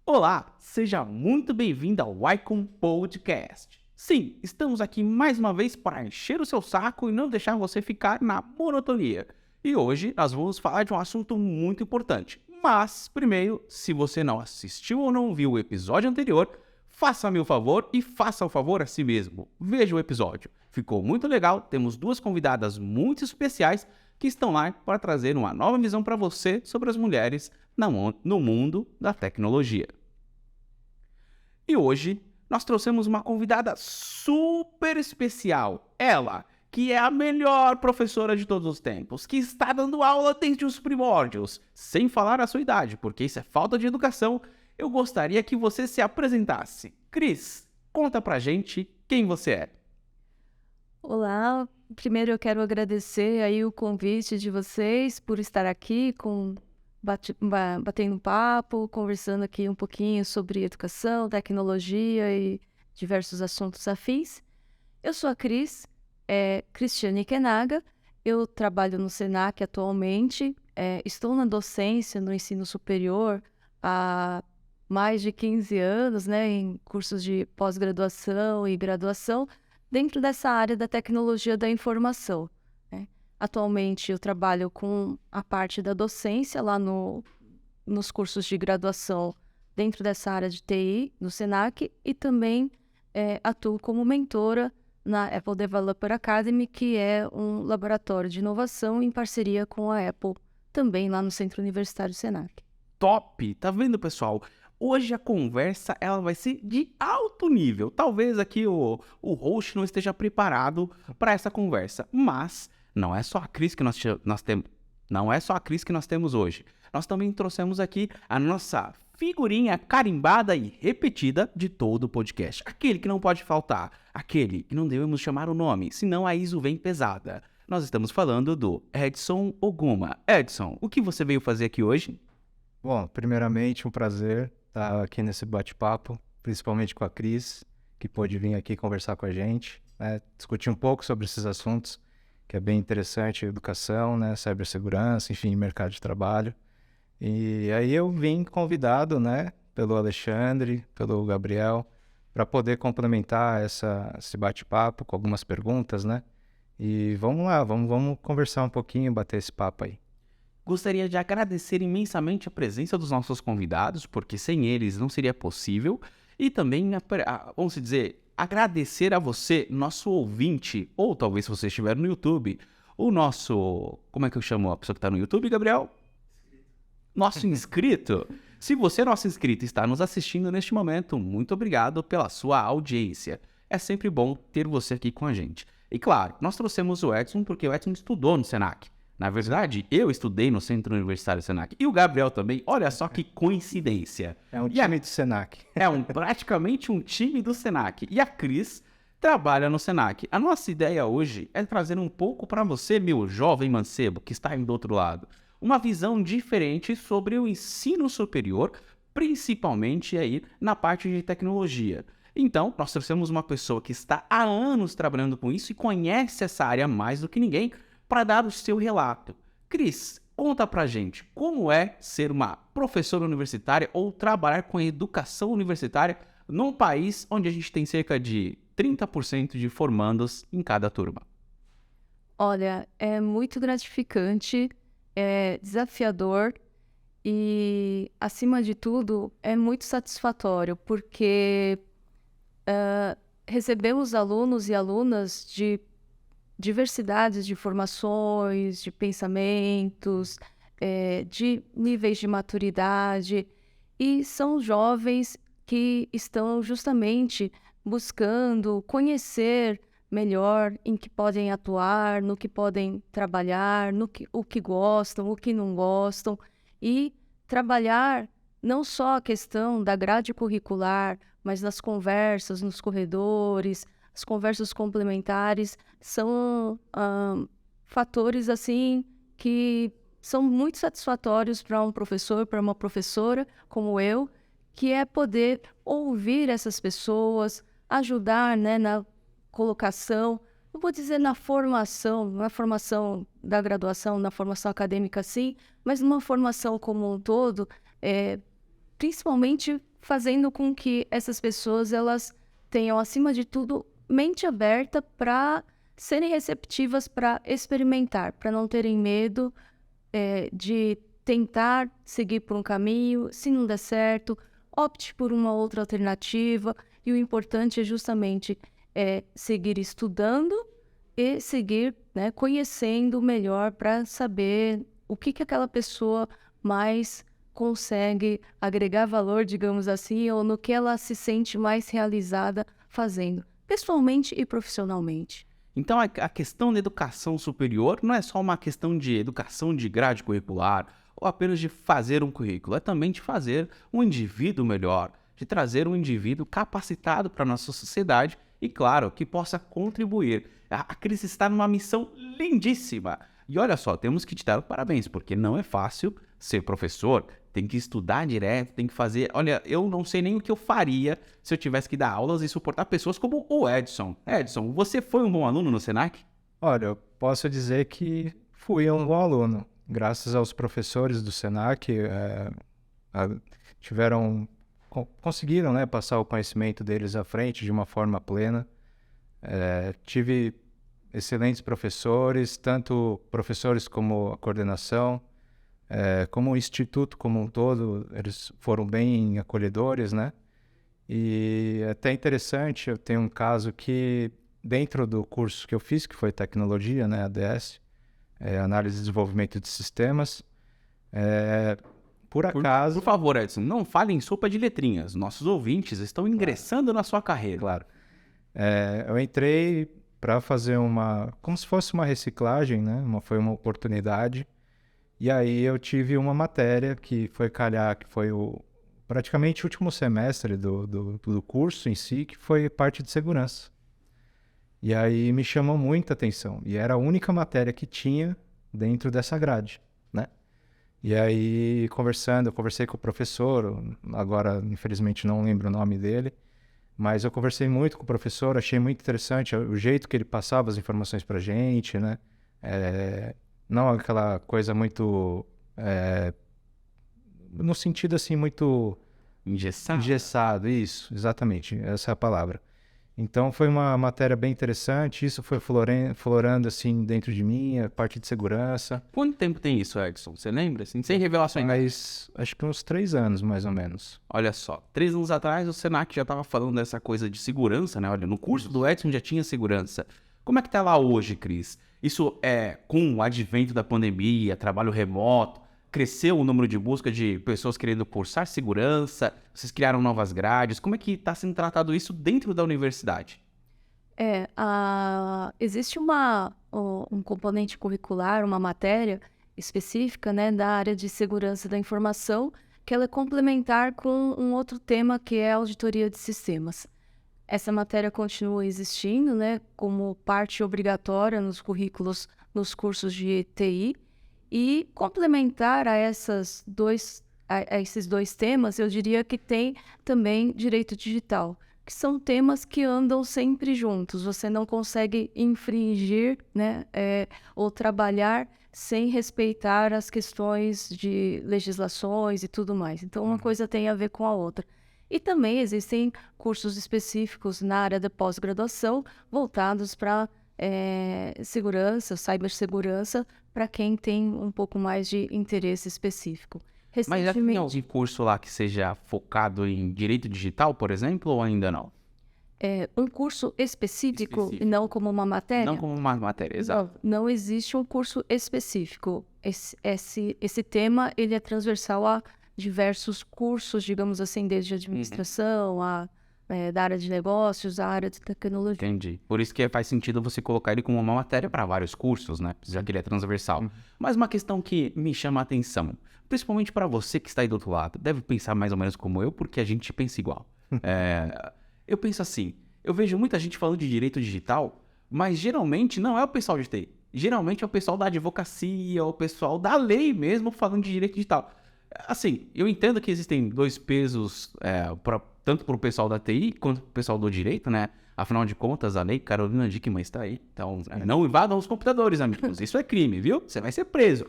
Olá, seja muito bem-vindo ao Icon Podcast. Sim, estamos aqui mais uma vez para encher o seu saco e não deixar você ficar na monotonia. E hoje nós vamos falar de um assunto muito importante. Mas, primeiro, se você não assistiu ou não viu o episódio anterior, faça-me o favor e faça o favor a si mesmo. Veja o episódio. Ficou muito legal, temos duas convidadas muito especiais que estão lá para trazer uma nova visão para você sobre as mulheres no mundo da tecnologia. E hoje nós trouxemos uma convidada super especial. Ela, que é a melhor professora de todos os tempos, que está dando aula desde os primórdios, sem falar a sua idade, porque isso é falta de educação. Eu gostaria que você se apresentasse. Cris, conta pra gente quem você é. Olá, primeiro eu quero agradecer aí o convite de vocês por estar aqui batendo papo, conversando aqui um pouquinho sobre educação, tecnologia e diversos assuntos afins. Eu sou a Cris, Cristiane Kenaga, eu trabalho no Senac atualmente, estou na docência no ensino superior há mais de 15 anos, né, em cursos de pós-graduação e graduação, dentro dessa área da tecnologia da informação, né? Atualmente eu trabalho com a parte da docência lá nos cursos de graduação dentro dessa área de TI, no Senac, e também atuo como mentora na Apple Developer Academy, que é um laboratório de inovação em parceria com a Apple, também lá no Centro Universitário Senac. Top! Tá vendo, pessoal? Hoje a conversa ela vai ser de alto nível. Talvez aqui o host não esteja preparado para essa conversa, mas não é só a Cris que nós temos. Não é só a Cris que nós temos hoje. Nós também trouxemos aqui a nossa figurinha carimbada e repetida de todo o podcast. Aquele que não pode faltar. Aquele que não devemos chamar o nome, senão a ISO vem pesada. Nós estamos falando do Edson Oguma. Edson, o que você veio fazer aqui hoje? Bom, primeiramente, um prazer estar aqui nesse bate-papo, principalmente com a Cris, que pôde vir aqui conversar com a gente, né, discutir um pouco sobre esses assuntos, que é bem interessante, educação, né, cibersegurança, enfim, mercado de trabalho. E aí eu vim convidado, né, pelo Alexandre, pelo Gabriel, para poder complementar esse bate-papo com algumas perguntas, né? E vamos lá, vamos conversar um pouquinho, bater esse papo aí. Gostaria de agradecer imensamente a presença dos nossos convidados, porque sem eles não seria possível. E também, vamos dizer, agradecer a você, nosso ouvinte, ou talvez se você estiver no YouTube, o nosso... Como é que eu chamo a pessoa que está no YouTube, Gabriel? Nosso inscrito. Se você é nosso inscrito e está nos assistindo neste momento, muito obrigado pela sua audiência. É sempre bom ter você aqui com a gente. E claro, nós trouxemos o Edson porque o Edson estudou no Senac. Na verdade, eu estudei no Centro Universitário Senac. E o Gabriel também. Olha só que coincidência. É um time do Senac. Praticamente um time do Senac. E a Cris trabalha no Senac. A nossa ideia hoje é trazer um pouco para você, meu jovem mancebo, que está aí do outro lado, uma visão diferente sobre o ensino superior, principalmente aí na parte de tecnologia. Então, nós trouxemos uma pessoa que está há anos trabalhando com isso e conhece essa área mais do que ninguém, para dar o seu relato. Cris, conta pra gente como é ser uma professora universitária ou trabalhar com educação universitária num país onde a gente tem cerca de 30% de formandos em cada turma. Olha, é muito gratificante, é desafiador e, acima de tudo, é muito satisfatório, porque recebemos alunos e alunas de diversidades de formações, de pensamentos, de níveis de maturidade, e são jovens que estão justamente buscando conhecer melhor em que podem atuar, no que podem trabalhar, o que gostam, o que não gostam, e trabalhar não só a questão da grade curricular, mas nas conversas, nos corredores. As conversas complementares são fatores assim que são muito satisfatórios para um professor, para uma professora como eu, que é poder ouvir essas pessoas, ajudar, né, na colocação, não vou dizer na formação da graduação, na formação acadêmica sim, mas numa formação como um todo, principalmente fazendo com que essas pessoas elas tenham, acima de tudo, mente aberta para serem receptivas para experimentar, para não terem medo de tentar seguir por um caminho. Se não der certo, opte por uma outra alternativa. E o importante é justamente seguir estudando e seguir, né, conhecendo melhor para saber o que aquela pessoa mais consegue agregar valor, digamos assim, ou no que ela se sente mais realizada fazendo, pessoalmente e profissionalmente. Então, a questão da educação superior não é só uma questão de educação de grade curricular ou apenas de fazer um currículo, é também de fazer um indivíduo melhor, de trazer um indivíduo capacitado para a nossa sociedade e, claro, que possa contribuir. A Cris está numa missão lindíssima. E olha só, temos que te dar parabéns, porque não é fácil ser professor, tem que estudar direto, tem que fazer... Olha, eu não sei nem o que eu faria se eu tivesse que dar aulas e suportar pessoas como o Edson. Edson, você foi um bom aluno no Senac? Olha, eu posso dizer que fui um bom aluno. Graças aos professores do Senac, conseguiram, né, passar o conhecimento deles à frente de uma forma plena. Tive excelentes professores, tanto professores como a coordenação, como o instituto como um todo, eles foram bem acolhedores, né? E é até interessante, eu tenho um caso que dentro do curso que eu fiz, que foi tecnologia, né, ADS, análise e desenvolvimento de sistemas, por acaso... Por favor, Edson, não fale em sopa de letrinhas, nossos ouvintes estão ingressando na sua carreira. Claro. Eu entrei para fazer como se fosse uma reciclagem, né? Foi uma oportunidade. E aí eu tive uma matéria que foi praticamente o último semestre do curso em si, que foi parte de segurança. E aí me chamou muita atenção. E era a única matéria que tinha dentro dessa grade, né? E aí, eu conversei com o professor, agora infelizmente não lembro o nome dele, mas eu conversei muito com o professor, achei muito interessante o jeito que ele passava as informações pra gente, né? Não aquela coisa muito... no sentido assim, muito... Engessado, isso, exatamente, essa é a palavra. Então foi uma matéria bem interessante, isso foi florando assim dentro de mim, a parte de segurança. Quanto tempo tem isso, Edson? Você lembra? Assim, sem revelações. Mas acho que uns 3 anos, mais ou menos. Olha só, 3 anos atrás o Senac já estava falando dessa coisa de segurança, né? Olha, no curso do Edson já tinha segurança. Como é que tá lá hoje, Cris? Isso com o advento da pandemia, trabalho remoto, cresceu o número de busca de pessoas querendo cursar segurança, vocês criaram novas grades, como é que está sendo tratado isso dentro da universidade? Existe um componente curricular, uma matéria específica, né, da área de segurança da informação, que ela é complementar com um outro tema que é a auditoria de sistemas. Essa matéria continua existindo, né, como parte obrigatória nos currículos, nos cursos de TI, e complementar a esses dois temas, eu diria que tem também direito digital, que são temas que andam sempre juntos. Você não consegue infringir, né, ou trabalhar sem respeitar as questões de legislações e tudo mais. Então, uma coisa tem a ver com a outra. E também existem cursos específicos na área da pós-graduação voltados para segurança, cibersegurança, para quem tem um pouco mais de interesse específico. Mas já tem algum curso lá que seja focado em direito digital, por exemplo, ou ainda não? Um curso específico, não como uma matéria? Não como uma matéria, exato. Não existe um curso específico. Esse tema ele é transversal a diversos cursos, digamos assim, desde administração, da área de negócios, a área de tecnologia. Entendi. Por isso que faz sentido você colocar ele como uma matéria para vários cursos, né? Já que ele é transversal. Mas uma questão que me chama a atenção, principalmente para você que está aí do outro lado, deve pensar mais ou menos como eu, porque a gente pensa igual. Eu penso assim, eu vejo muita gente falando de direito digital, mas geralmente não é o pessoal de TI. Geralmente é o pessoal da advocacia, o pessoal da lei mesmo falando de direito digital. Assim, eu entendo que existem dois pesos, tanto para o pessoal da TI quanto para o pessoal do direito, né? Afinal de contas, a lei Carolina Dickmann está aí. Então, não invadam os computadores, amigos. Isso é crime, viu? Você vai ser preso.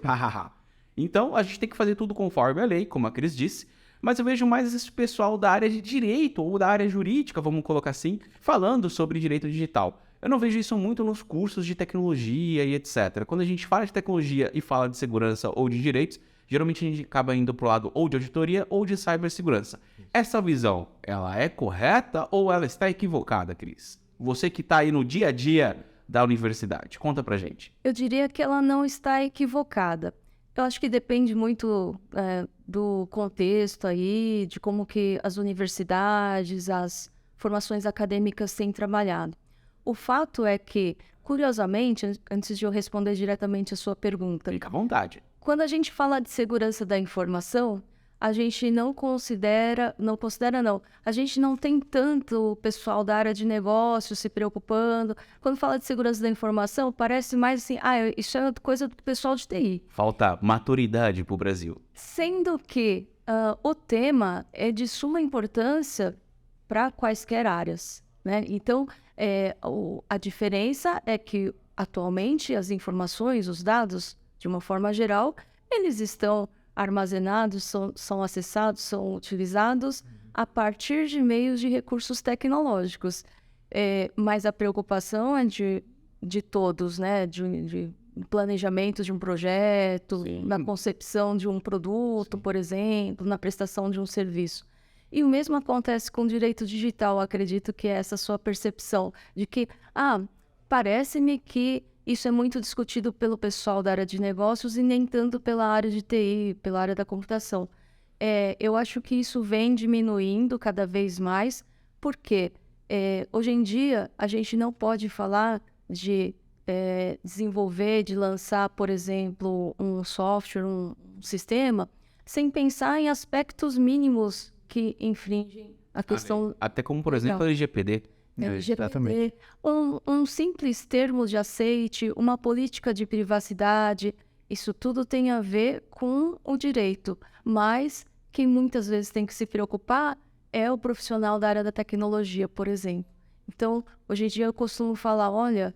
Então, a gente tem que fazer tudo conforme a lei, como a Cris disse. mas eu vejo mais esse pessoal da área de direito ou da área jurídica, vamos colocar assim, falando sobre direito digital. Eu não vejo isso muito nos cursos de tecnologia e etc. Quando a gente fala de tecnologia e fala de segurança ou de direitos, geralmente a gente acaba indo para o lado ou de auditoria ou de cibersegurança. Essa visão, ela é correta ou ela está equivocada, Cris? Você que está aí no dia a dia da universidade, conta pra gente. Eu diria que ela não está equivocada. Eu acho que depende muito do contexto aí, de como que as universidades, as formações acadêmicas têm trabalhado. O fato é que, curiosamente, antes de eu responder diretamente a sua pergunta, Fica à vontade. quando a gente fala de segurança da informação, a gente não, a gente não tem tanto o pessoal da área de negócios se preocupando. Quando fala de segurança da informação, parece mais assim, isso é coisa do pessoal de TI. Falta maturidade pro Brasil. Sendo que o tema é de suma importância para quaisquer áreas, né? Então, a diferença é que, atualmente, as informações, os dados, de uma forma geral, eles estão armazenados, são acessados, são utilizados a partir de meios de recursos tecnológicos. Mas a preocupação é de todos, né? De planejamento de um projeto, Sim. na concepção de um produto, por exemplo, na prestação de um serviço. E o mesmo acontece com o direito digital. Acredito que é essa sua percepção de que, parece-me que isso é muito discutido pelo pessoal da área de negócios e nem tanto pela área de TI, pela área da computação. Eu acho que isso vem diminuindo cada vez mais, porque hoje em dia a gente não pode falar de desenvolver, de lançar, por exemplo, um software, um sistema, sem pensar em aspectos mínimos que infringem a questão. Até como, por exemplo, a LGPD. LGPD, um simples termo de aceite, uma política de privacidade, isso tudo tem a ver com o direito, mas quem muitas vezes tem que se preocupar é o profissional da área da tecnologia, por exemplo. Então, hoje em dia eu costumo falar, olha,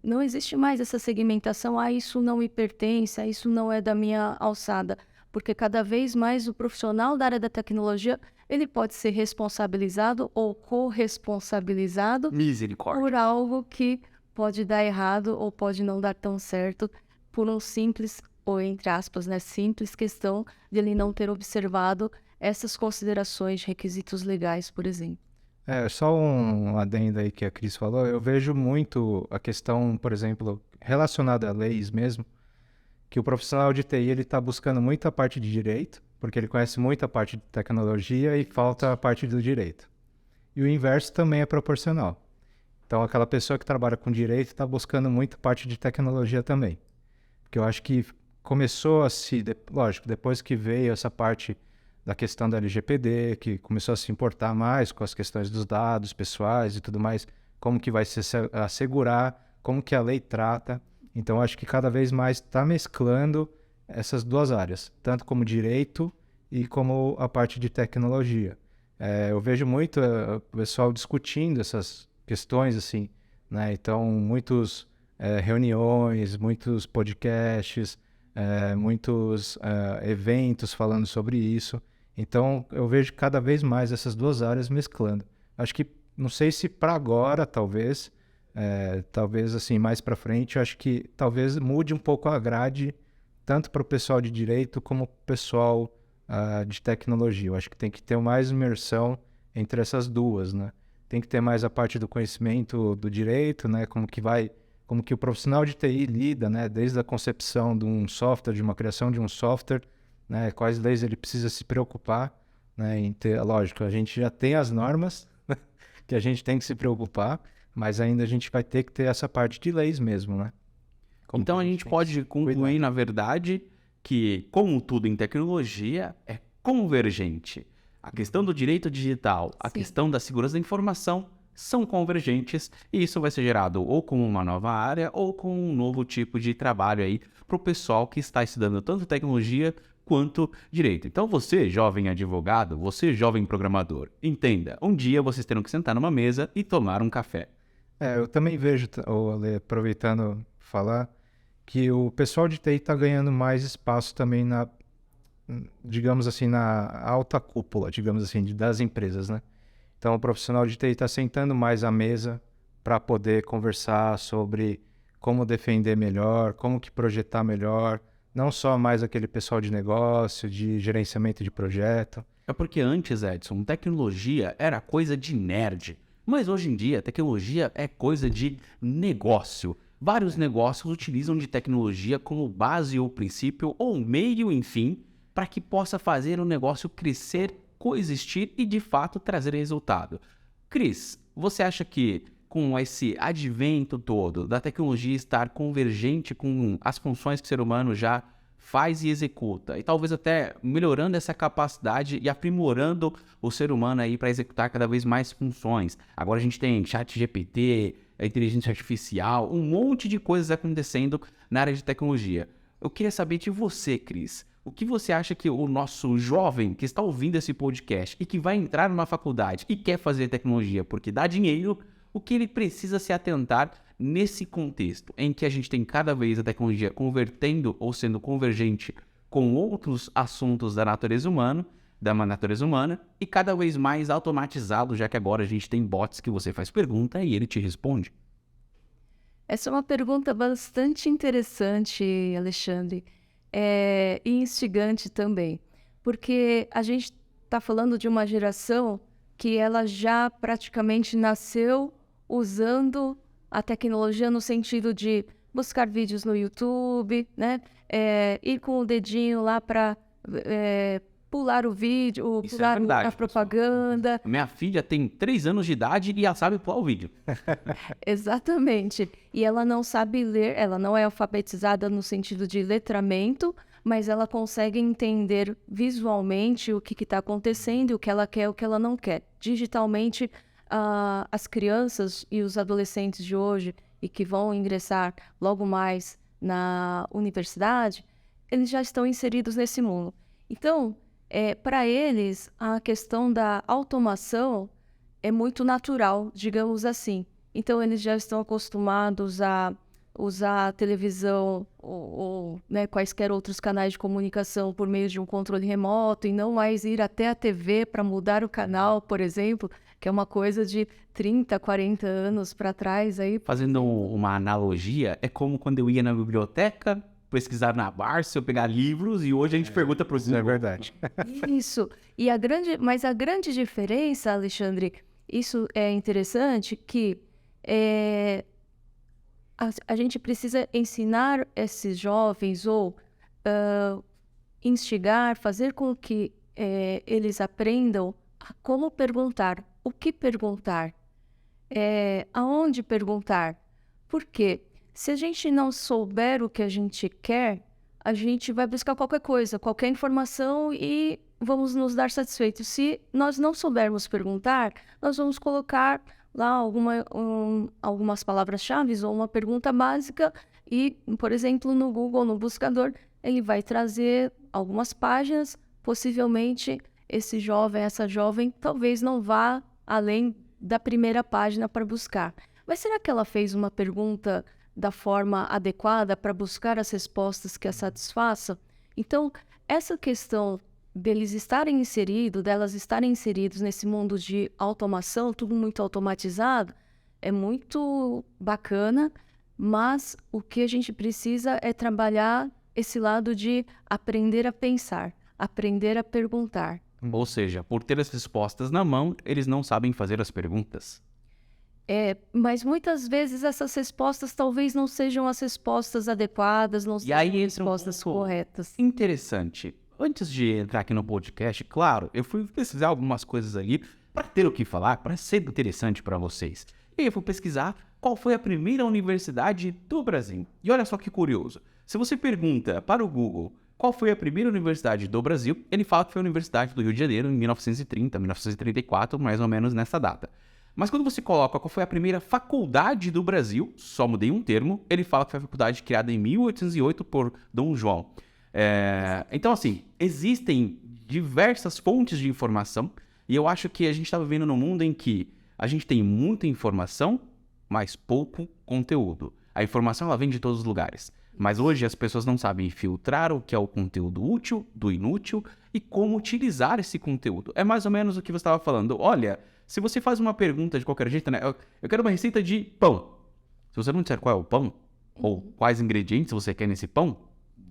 não existe mais essa segmentação, isso não me pertence, isso não é da minha alçada, porque cada vez mais o profissional da área da tecnologia, ele pode ser responsabilizado ou corresponsabilizado por algo que pode dar errado ou pode não dar tão certo por um simples, ou entre aspas, né, simples questão de ele não ter observado essas considerações de requisitos legais, por exemplo. Só um adendo aí que a Cris falou, eu vejo muito a questão, por exemplo, relacionada a leis mesmo, que o profissional de TI ele está buscando muita parte de direito, porque ele conhece muita parte de tecnologia e falta a parte do direito. E o inverso também é proporcional. Então, aquela pessoa que trabalha com direito está buscando muita parte de tecnologia também. Porque eu acho que começou a lógico, depois que veio essa parte da questão da LGPD, que começou a se importar mais com as questões dos dados pessoais e tudo mais, como que vai se assegurar, como que a lei trata. Então, acho que cada vez mais está mesclando essas duas áreas, tanto como direito e como a parte de tecnologia. Eu vejo muito o pessoal discutindo essas questões, assim, né? Então, muitas reuniões, muitos podcasts, muitos eventos falando sobre isso. Então, eu vejo cada vez mais essas duas áreas mesclando. Acho que, não sei se para agora, talvez assim, mais para frente, eu acho que talvez mude um pouco a grade, tanto para o pessoal de direito como para o pessoal de tecnologia. Eu acho que tem que ter mais imersão entre essas duas, né? Tem que ter mais a parte do conhecimento do direito, né? Como que o profissional de TI lida, né? Desde a concepção de um software, de uma criação de um software, né? Quais leis ele precisa se preocupar, né? Lógico, a gente já tem as normas que a gente tem que se preocupar, mas ainda a gente vai ter que ter essa parte de leis mesmo, né? Então a gente pode concluir, na verdade, que, como tudo em tecnologia, é convergente. A questão do direito digital, a questão da segurança da informação são convergentes e isso vai ser gerado ou com uma nova área ou com um novo tipo de trabalho aí para o pessoal que está estudando tanto tecnologia quanto direito. Então você, jovem advogado, você, jovem programador, entenda, um dia vocês terão que sentar numa mesa e tomar um café. Eu também vejo, Ale, aproveitando falar, que o pessoal de TI está ganhando mais espaço também na digamos assim, na alta cúpula, digamos assim, das empresas, né? Então, o profissional de TI está sentando mais à mesa para poder conversar sobre como defender melhor, como que projetar melhor, não só mais aquele pessoal de negócio, de gerenciamento de projeto. É porque antes, Edson, tecnologia era coisa de nerd. Mas hoje em dia, tecnologia é coisa de negócio. Vários negócios utilizam de tecnologia como base ou princípio ou meio, enfim, para que possa fazer o negócio crescer, coexistir e, de fato, trazer resultado. Cris, você acha que com esse advento todo da tecnologia estar convergente com as funções que o ser humano já faz e executa, e talvez até melhorando essa capacidade e aprimorando o ser humano aí para executar cada vez mais funções? Agora a gente tem ChatGPT, a inteligência artificial, um monte de coisas acontecendo na área de tecnologia. Eu queria saber de você, Cris, o que você acha que o nosso jovem que está ouvindo esse podcast e que vai entrar numa faculdade e quer fazer tecnologia porque dá dinheiro, o que ele precisa se atentar nesse contexto em que a gente tem cada vez a tecnologia convertendo ou sendo convergente com outros assuntos da natureza humana, e cada vez mais automatizado, já que agora a gente tem bots que você faz pergunta e ele te responde? Essa é uma pergunta bastante interessante, Alexandre, e instigante também, porque a gente está falando de uma geração que ela já praticamente nasceu usando a tecnologia no sentido de buscar vídeos no YouTube, né? Ir com o dedinho lá para pular o vídeo, Isso pular é verdade, a propaganda. pessoal. Minha filha tem 3 anos de idade e ela sabe pular o vídeo. Exatamente. E ela não sabe ler, ela não é alfabetizada no sentido de letramento, mas ela consegue entender visualmente o que está acontecendo, o que ela quer, o que ela não quer. Digitalmente, as crianças e os adolescentes de hoje e que vão ingressar logo mais na universidade, eles já estão inseridos nesse mundo. Então, para eles, a questão da automação é muito natural, digamos assim. Então, eles já estão acostumados a usar a televisão ou né, quaisquer outros canais de comunicação por meio de um controle remoto e não mais ir até a TV para mudar o canal, por exemplo, que é uma coisa de 30, 40 anos para trás. Aí. Fazendo uma analogia, é como quando eu ia na biblioteca pesquisar na Barça, eu pegar livros e hoje a gente pergunta para o Google. Isso é verdade. Isso. Mas a grande diferença, Alexandre, isso é interessante, que a gente precisa ensinar esses jovens ou instigar, fazer com que eles aprendam a como perguntar, o que perguntar, aonde perguntar. Por quê? Se a gente não souber o que a gente quer, a gente vai buscar qualquer coisa, qualquer informação e vamos nos dar satisfeitos. Se nós não soubermos perguntar, nós vamos colocar lá algumas palavras-chave ou uma pergunta básica e, por exemplo, no Google, no buscador, ele vai trazer algumas páginas. Possivelmente, esse jovem, essa jovem, talvez não vá além da primeira página para buscar. Mas será que ela fez uma pergunta da forma adequada para buscar as respostas que a satisfaçam? Então, essa questão delas estarem inseridos nesse mundo de automação, tudo muito automatizado, é muito bacana, mas o que a gente precisa é trabalhar esse lado de aprender a pensar, aprender a perguntar. Ou seja, por ter as respostas na mão, eles não sabem fazer as perguntas. Mas muitas vezes essas respostas talvez não sejam as respostas adequadas, não sejam as respostas corretas. Interessante. Antes de entrar aqui no podcast, claro, eu fui pesquisar algumas coisas ali para ter o que falar, para ser interessante para vocês. E eu fui pesquisar qual foi a primeira universidade do Brasil. E olha só que curioso. Se você pergunta para o Google qual foi a primeira universidade do Brasil, ele fala que foi a Universidade do Rio de Janeiro em 1930, 1934, mais ou menos nessa data. Mas quando você coloca qual foi a primeira faculdade do Brasil, só mudei um termo, ele fala que foi a faculdade criada em 1808 por Dom João. Então, assim, existem diversas fontes de informação e eu acho que a gente está vivendo num mundo em que a gente tem muita informação, mas pouco conteúdo. A informação, ela vem de todos os lugares. Mas hoje as pessoas não sabem filtrar o que é o conteúdo útil do inútil e como utilizar esse conteúdo. É mais ou menos o que você estava falando. Olha, se você faz uma pergunta de qualquer jeito, né? Eu quero uma receita de pão. Se você não disser qual é o pão, ou quais ingredientes você quer nesse pão,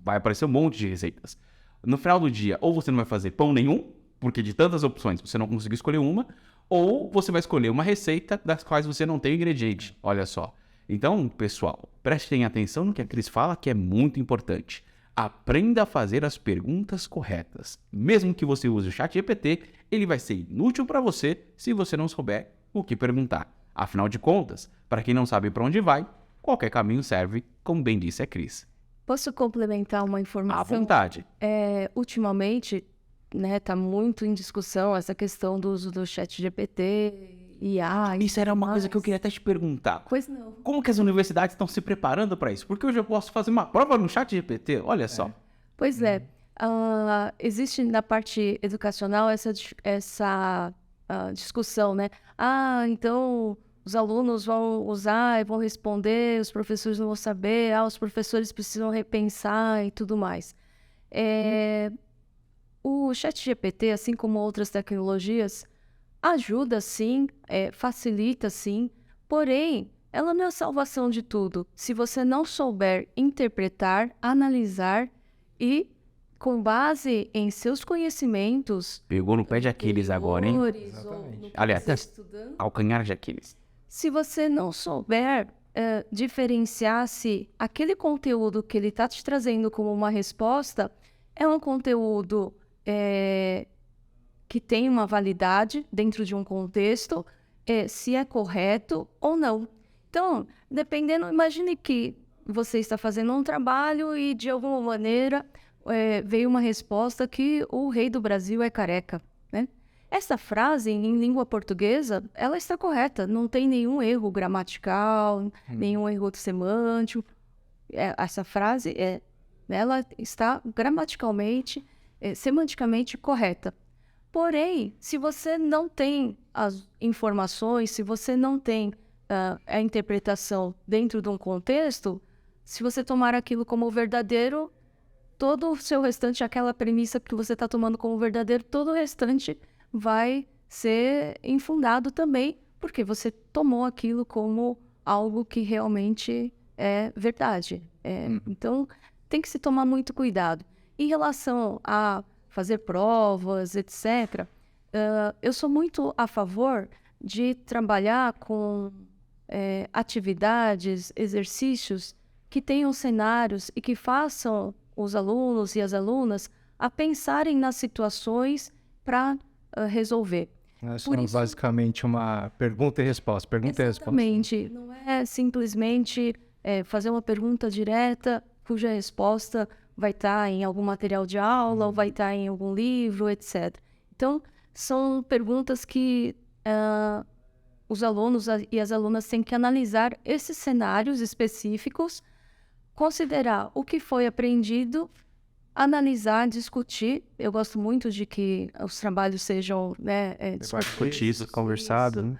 vai aparecer um monte de receitas. No final do dia, ou você não vai fazer pão nenhum, porque de tantas opções você não conseguiu escolher uma, ou você vai escolher uma receita das quais você não tem o ingrediente. Olha só. Então, pessoal, prestem atenção no que a Cris fala, que é muito importante. Aprenda a fazer as perguntas corretas. Mesmo que você use o ChatGPT, ele vai ser inútil para você se você não souber o que perguntar. Afinal de contas, para quem não sabe para onde vai, qualquer caminho serve, como bem disse a Cris. Posso complementar uma À informação? vontade. Ultimamente, né, tá muito em discussão essa questão do uso do ChatGPT, IA. Isso era uma coisa que eu queria até te perguntar. Pois não. Como que as universidades estão se preparando para isso? Porque hoje eu posso fazer uma prova no ChatGPT, olha só. Pois é. Existe na parte educacional essa discussão, né? Então os alunos vão usar e vão responder, os professores não vão saber, os professores precisam repensar e tudo mais. O ChatGPT, assim como outras tecnologias, ajuda sim, facilita sim, porém, ela não é a salvação de tudo. Se você não souber interpretar, analisar e, com base em seus conhecimentos... Pegou no pé de Aquiles agora, hein? Exatamente. Aliás, Você estudando, calcanhar de Aquiles. se você não souber diferenciar se aquele conteúdo que ele está te trazendo como uma resposta é um conteúdo que tem uma validade dentro de um contexto, se é correto ou não. Então, dependendo, imagine que você está fazendo um trabalho e, de alguma maneira, veio uma resposta que o rei do Brasil é careca, né? Essa frase, em língua portuguesa, ela está correta. Não tem nenhum erro gramatical, nenhum erro semântico. Essa frase, ela está gramaticalmente, semanticamente correta. Porém, se você não tem as informações, se você não tem a interpretação dentro de um contexto, se você tomar aquilo como verdadeiro, todo o seu restante, aquela premissa que você está tomando como verdadeiro, todo o restante vai ser infundado também, porque você tomou aquilo como algo que realmente é verdade. Então, tem que se tomar muito cuidado. Em relação a fazer provas, etc., eu sou muito a favor de trabalhar com atividades, exercícios que tenham cenários e que façam os alunos e as alunas a pensarem nas situações para resolver. São basicamente uma pergunta e resposta. Pergunta e resposta. Exatamente. Não é simplesmente fazer uma pergunta direta cuja resposta vai estar em algum material de aula ou vai estar em algum livro, etc. Então, são perguntas que os alunos e as alunas têm que analisar esses cenários específicos, considerar o que foi aprendido, analisar, discutir. Eu gosto muito de que os trabalhos sejam Discutido, conversado. Né?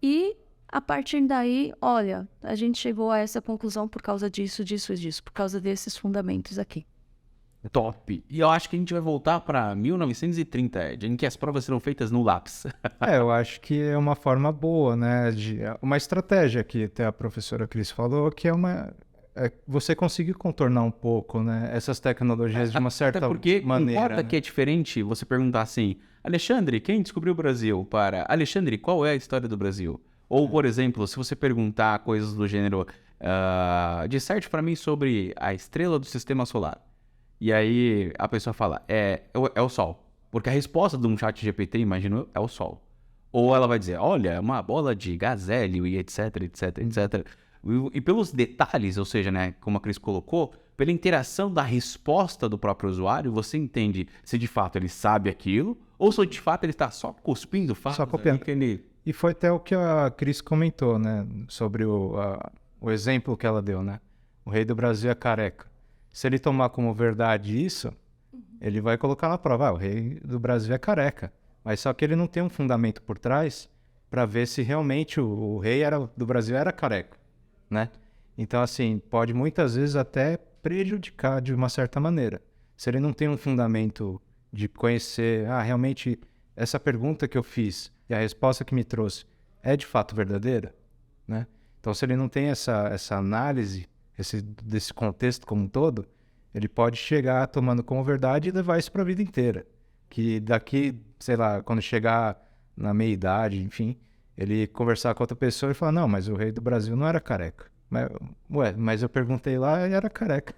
E, a partir daí, olha, a gente chegou a essa conclusão por causa disso, disso e disso, por causa desses fundamentos aqui. Top. E eu acho que a gente vai voltar para 1930, em que as provas serão feitas no lápis. Eu acho que é uma forma boa, né? Uma estratégia que até a professora Cris falou, que é você conseguir contornar um pouco, né? Essas tecnologias de uma certa Até porque maneira. Importa, né? Que é diferente você perguntar assim, Alexandre, quem descobriu o Brasil? Para Alexandre, qual é a história do Brasil? Ou, por exemplo, se você perguntar coisas do gênero, disserte para mim sobre a estrela do sistema solar. E aí a pessoa fala, é o Sol. Porque a resposta de um chat GPT, imagino, é o Sol. Ou ela vai dizer, olha, é uma bola de gás hélio e etc, etc, etc. E pelos detalhes, ou seja, né, como a Cris colocou, pela interação da resposta do próprio usuário, você entende se de fato ele sabe aquilo ou se de fato ele está só cuspindo fatos. Só copiando. E foi até o que a Cris comentou, né, sobre o exemplo que ela deu, né? O rei do Brasil é careca. Se ele tomar como verdade isso, ele vai colocar na prova, o rei do Brasil é careca. Mas só que ele não tem um fundamento por trás para ver se realmente o rei do Brasil era careca, né? Então, assim, pode muitas vezes até prejudicar de uma certa maneira. Se ele não tem um fundamento de conhecer, realmente essa pergunta que eu fiz e a resposta que me trouxe é de fato verdadeira, né? Então, se ele não tem essa análise desse contexto como um todo, ele pode chegar tomando como verdade e levar isso para a vida inteira. Que daqui, sei lá, quando chegar na meia-idade, enfim, ele conversar com outra pessoa e falar, não, mas o rei do Brasil não era careca. Mas eu perguntei lá e era careca.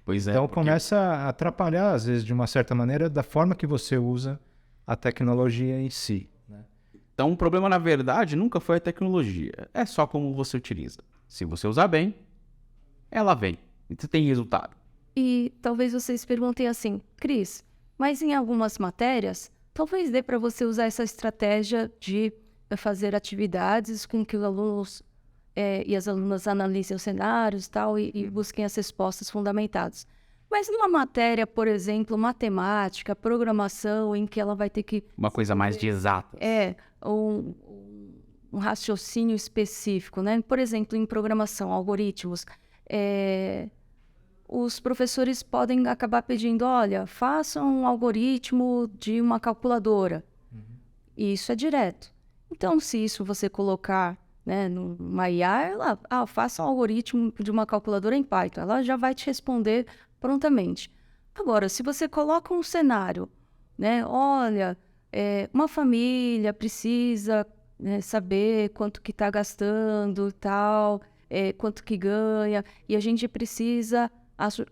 Pois é. Então porque- começa a atrapalhar, às vezes, de uma certa maneira, da forma que você usa a tecnologia em si, né? Então, o problema, na verdade, nunca foi a tecnologia. É só como você utiliza. Se você usar bem, ela vem. E você tem resultado. E talvez vocês perguntem assim, Cris, mas em algumas matérias, talvez dê para você usar essa estratégia de fazer atividades com que os alunos e as alunas analisem os cenários e busquem as respostas fundamentadas. Mas numa matéria, por exemplo, matemática, programação, em que ela vai ter que Uma coisa mais de exata. um, um raciocínio específico, né? Por exemplo, em programação, algoritmos, os professores podem acabar pedindo, olha, faça um algoritmo de uma calculadora. E isso é direto. Então, se isso você colocar, né, numa IA, ela, faça um algoritmo de uma calculadora em Python, ela já vai te responder prontamente. Agora, se você coloca um cenário, né, olha, uma família precisa, né, saber quanto que está gastando e tal, quanto que ganha, e a gente precisa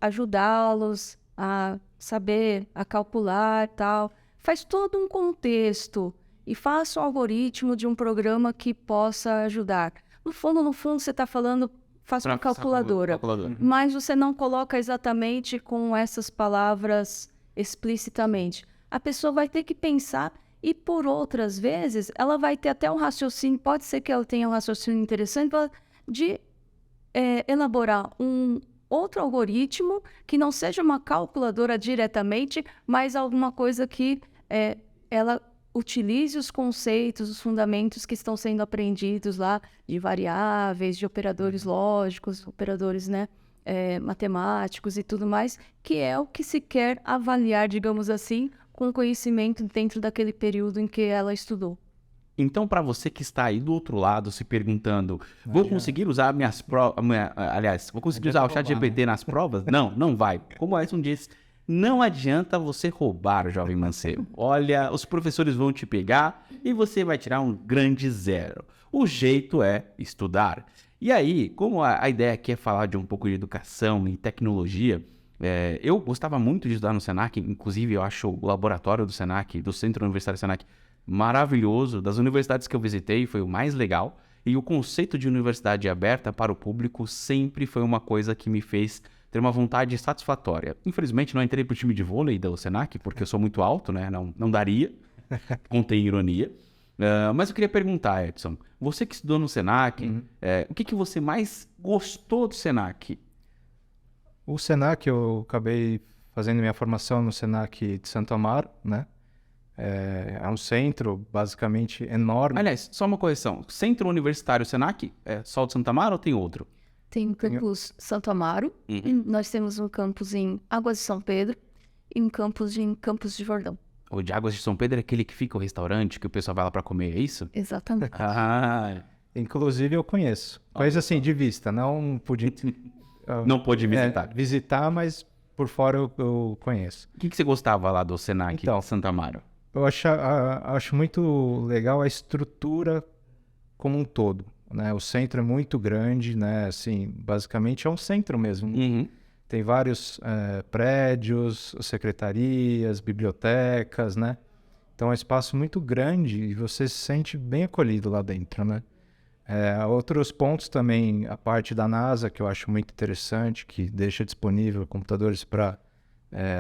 ajudá-los a saber, a calcular e tal. Faz todo um contexto e faça um algoritmo de um programa que possa ajudar. No fundo, você está falando, faça uma calculadora, mas você não coloca exatamente com essas palavras explicitamente. A pessoa vai ter que pensar e, por outras vezes, ela vai ter até um raciocínio, pode ser que ela tenha um raciocínio interessante de elaborar um outro algoritmo que não seja uma calculadora diretamente, mas alguma coisa que ela utilize os conceitos, os fundamentos que estão sendo aprendidos lá de variáveis, de operadores lógicos, operadores, né, matemáticos e tudo mais, que é o que se quer avaliar, digamos assim, com conhecimento dentro daquele período em que ela estudou. Então, para você que está aí do outro lado se perguntando, vou conseguir usar minhas provas, aliás, vou conseguir usar o ChatGPT nas provas? Não, não vai. Como o Edson disse, não adianta você roubar, jovem mancebo. Olha, os professores vão te pegar e você vai tirar um grande zero. O jeito é estudar. E aí, como a ideia aqui é falar de um pouco de educação e tecnologia, eu gostava muito de estudar no Senac, inclusive eu acho o laboratório do Senac, do Centro Universitário Senac, maravilhoso. Das universidades que eu visitei, foi o mais legal. E o conceito de universidade aberta para o público sempre foi uma coisa que me fez ter uma vontade satisfatória. Infelizmente, não entrei para o time de vôlei do Senac, porque eu sou muito alto, né? Não daria. Contém ironia. Mas eu queria perguntar, Edson, você que estudou no Senac, o que você mais gostou do Senac? O Senac, eu acabei fazendo minha formação no Senac de Santo Amaro, né? É um centro basicamente enorme. Aliás, só uma correção. Centro Universitário Senac é só o de Santa Amaro ou tem outro? Tem o campus Santo Amaro, nós temos um campus em Águas de São Pedro e um campus em Campos de Jordão. O de Águas de São Pedro é aquele que fica o restaurante, que o pessoal vai lá para comer, é isso? Exatamente. Inclusive eu conheço. Conheço assim, de vista, não pude... Não pôde visitar. Visitar, mas por fora eu conheço. O que você gostava lá do Senac Então, de Santa Amaro? Eu acho muito legal a estrutura como um todo, né? O centro é muito grande, né? Assim, basicamente é um centro mesmo. Tem vários prédios, secretarias, bibliotecas, né? Então é um espaço muito grande e você se sente bem acolhido lá dentro, né? Outros pontos também, a parte da NASA, que eu acho muito interessante, que deixa disponível computadores para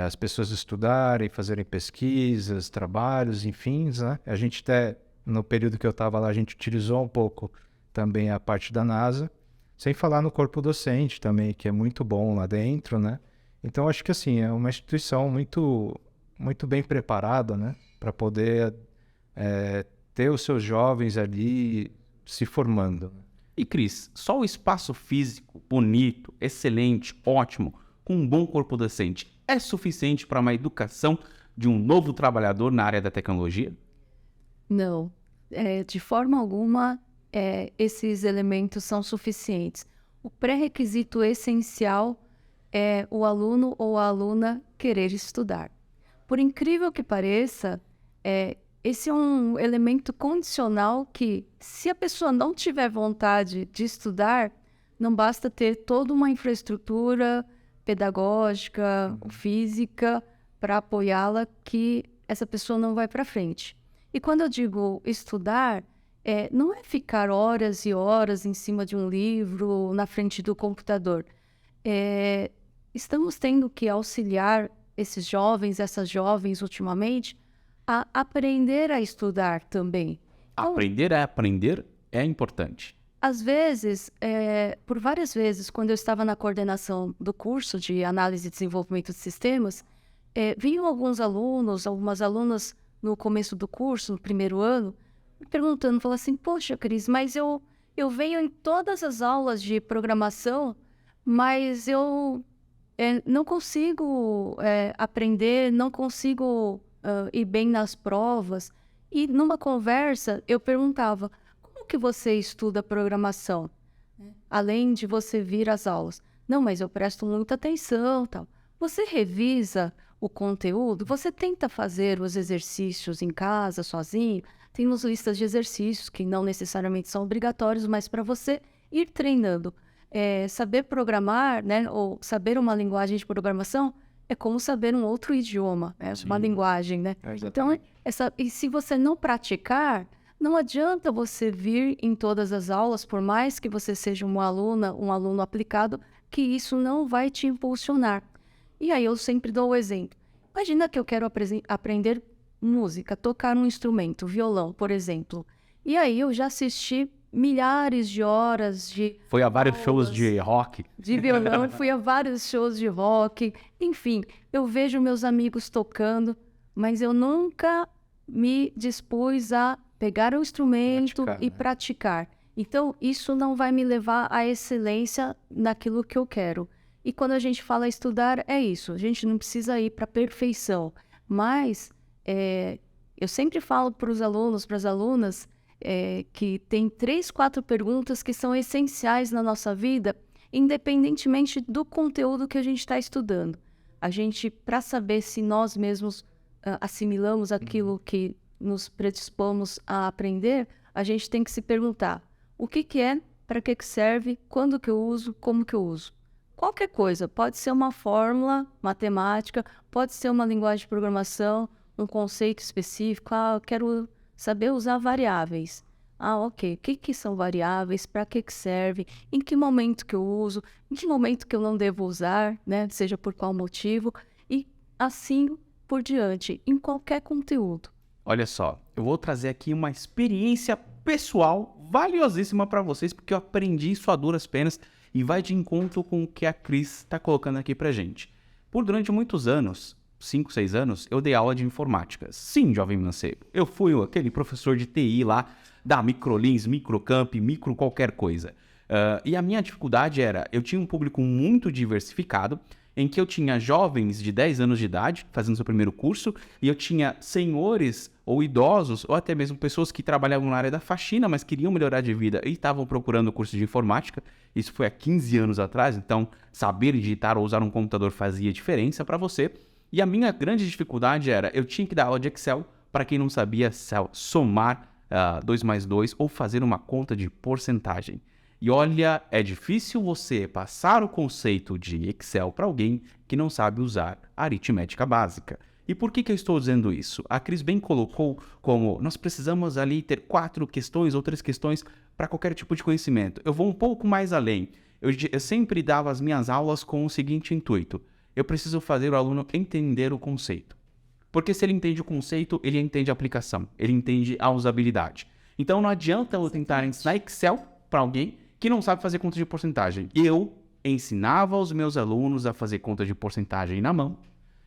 as pessoas estudarem, fazerem pesquisas, trabalhos, enfim, né? A gente até, no período que eu estava lá, a gente utilizou um pouco também a parte da NASA, sem falar no corpo docente também, que é muito bom lá dentro, né? Então, acho que assim, é uma instituição muito, muito bem preparada, né? Para poder ter os seus jovens ali se formando. E Cris, só o espaço físico, bonito, excelente, ótimo, com um bom corpo docente, é suficiente para uma educação de um novo trabalhador na área da tecnologia? Não, de forma alguma, esses elementos são suficientes. O pré-requisito essencial é o aluno ou a aluna querer estudar. Por incrível que pareça, esse é um elemento condicional que, se a pessoa não tiver vontade de estudar, não basta ter toda uma infraestrutura pedagógica, física, para apoiá-la, que essa pessoa não vai para frente. E quando eu digo estudar, não é ficar horas e horas em cima de um livro, na frente do computador. Estamos tendo que auxiliar esses jovens, essas jovens, ultimamente, a aprender a estudar também. Então, Aprender a aprender é importante. às vezes, por várias vezes, quando eu estava na coordenação do curso de Análise e Desenvolvimento de Sistemas, vinham alguns alunos, algumas alunas no começo do curso, no primeiro ano, me perguntando, falando assim, poxa, Cris, mas eu venho em todas as aulas de programação, mas eu não consigo aprender, não consigo ir bem nas provas. E numa conversa, eu perguntava, como que você estuda programação? Além de você vir às aulas. Não, mas eu presto muita atenção, tal. Você revisa o conteúdo? Você tenta fazer os exercícios em casa, sozinho? Temos listas de exercícios que não necessariamente são obrigatórios, mas para você ir treinando. Saber programar, né, ou saber uma linguagem de programação é como saber um outro idioma, uma linguagem, né? Então, e se você não praticar, não adianta você vir em todas as aulas, por mais que você seja uma aluna, um aluno aplicado, que isso não vai te impulsionar. E aí eu sempre dou o exemplo. Imagina que eu quero aprender música, tocar um instrumento, violão, por exemplo. E aí eu já assisti milhares de horas de Foi a vários aulas shows de rock. de violão, fui a vários shows de rock, enfim, eu vejo meus amigos tocando, mas eu nunca me dispus a pegar o instrumento e praticar. Então, isso não vai me levar à excelência naquilo que eu quero. E quando a gente fala estudar, é isso. A gente não precisa ir para a perfeição. Mas eu sempre falo para os alunos, para as alunas, que tem 3, 4 perguntas que são essenciais na nossa vida, independentemente do conteúdo que a gente está estudando. A gente, para saber se nós mesmos assimilamos aquilo que nos predispomos a aprender, a gente tem que se perguntar o que é, para que serve, quando que eu uso, como que eu uso. Qualquer coisa, pode ser uma fórmula matemática, pode ser uma linguagem de programação, um conceito específico, eu quero saber usar variáveis. Ok, o que são variáveis, para que serve, em que momento que eu uso, em que momento que eu não devo usar, né? Seja por qual motivo, e assim por diante, em qualquer conteúdo. Olha só, eu vou trazer aqui uma experiência pessoal valiosíssima para vocês, porque eu aprendi isso a duras penas e vai de encontro com o que a Cris está colocando aqui pra gente. Durante muitos anos, 5, 6 anos, eu dei aula de informática. Sim, jovem mancebo, eu fui aquele professor de TI lá, da Microlins, Microcamp, Micro qualquer coisa. E a minha dificuldade era, eu tinha um público muito diversificado, em que eu tinha jovens de 10 anos de idade fazendo seu primeiro curso, e eu tinha senhores ou idosos, ou até mesmo pessoas que trabalhavam na área da faxina, mas queriam melhorar de vida e estavam procurando o curso de informática. Isso foi há 15 anos atrás, então saber digitar ou usar um computador fazia diferença para você. E a minha grande dificuldade era, eu tinha que dar aula de Excel para quem não sabia somar 2 mais 2 ou fazer uma conta de porcentagem. E olha, é difícil você passar o conceito de Excel para alguém que não sabe usar aritmética básica. E por que eu estou dizendo isso? A Cris bem colocou como nós precisamos ali ter 4 questões ou 3 questões para qualquer tipo de conhecimento. Eu vou um pouco mais além. Eu sempre dava as minhas aulas com o seguinte intuito. Eu preciso fazer o aluno entender o conceito. Porque se ele entende o conceito, ele entende a aplicação, ele entende a usabilidade. Então não adianta eu tentar ensinar Excel para alguém que não sabe fazer conta de porcentagem. Eu ensinava os meus alunos a fazer conta de porcentagem na mão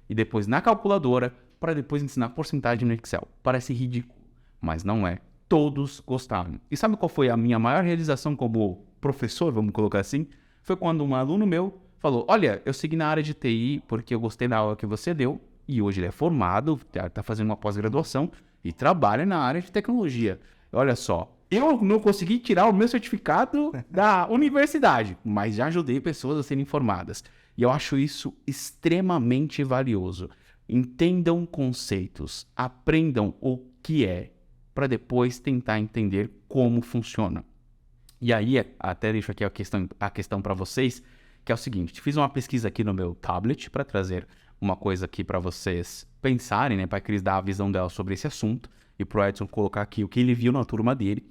e depois na calculadora para depois ensinar porcentagem no Excel. Parece ridículo, mas não é. Todos gostaram. E sabe qual foi a minha maior realização como professor, vamos colocar assim, foi quando um aluno meu falou, olha, eu segui na área de TI porque eu gostei da aula que você deu, e hoje ele é formado, está fazendo uma pós-graduação e trabalha na área de tecnologia. Olha só, eu não consegui tirar o meu certificado da universidade, mas já ajudei pessoas a serem formadas. E eu acho isso extremamente valioso. Entendam conceitos, aprendam o que é, para depois tentar entender como funciona. E aí, até deixo aqui a questão para vocês, que é o seguinte, fiz uma pesquisa aqui no meu tablet para trazer uma coisa aqui para vocês pensarem, né, para a Cris dar a visão dela sobre esse assunto, e para o Edson colocar aqui o que ele viu na turma dele,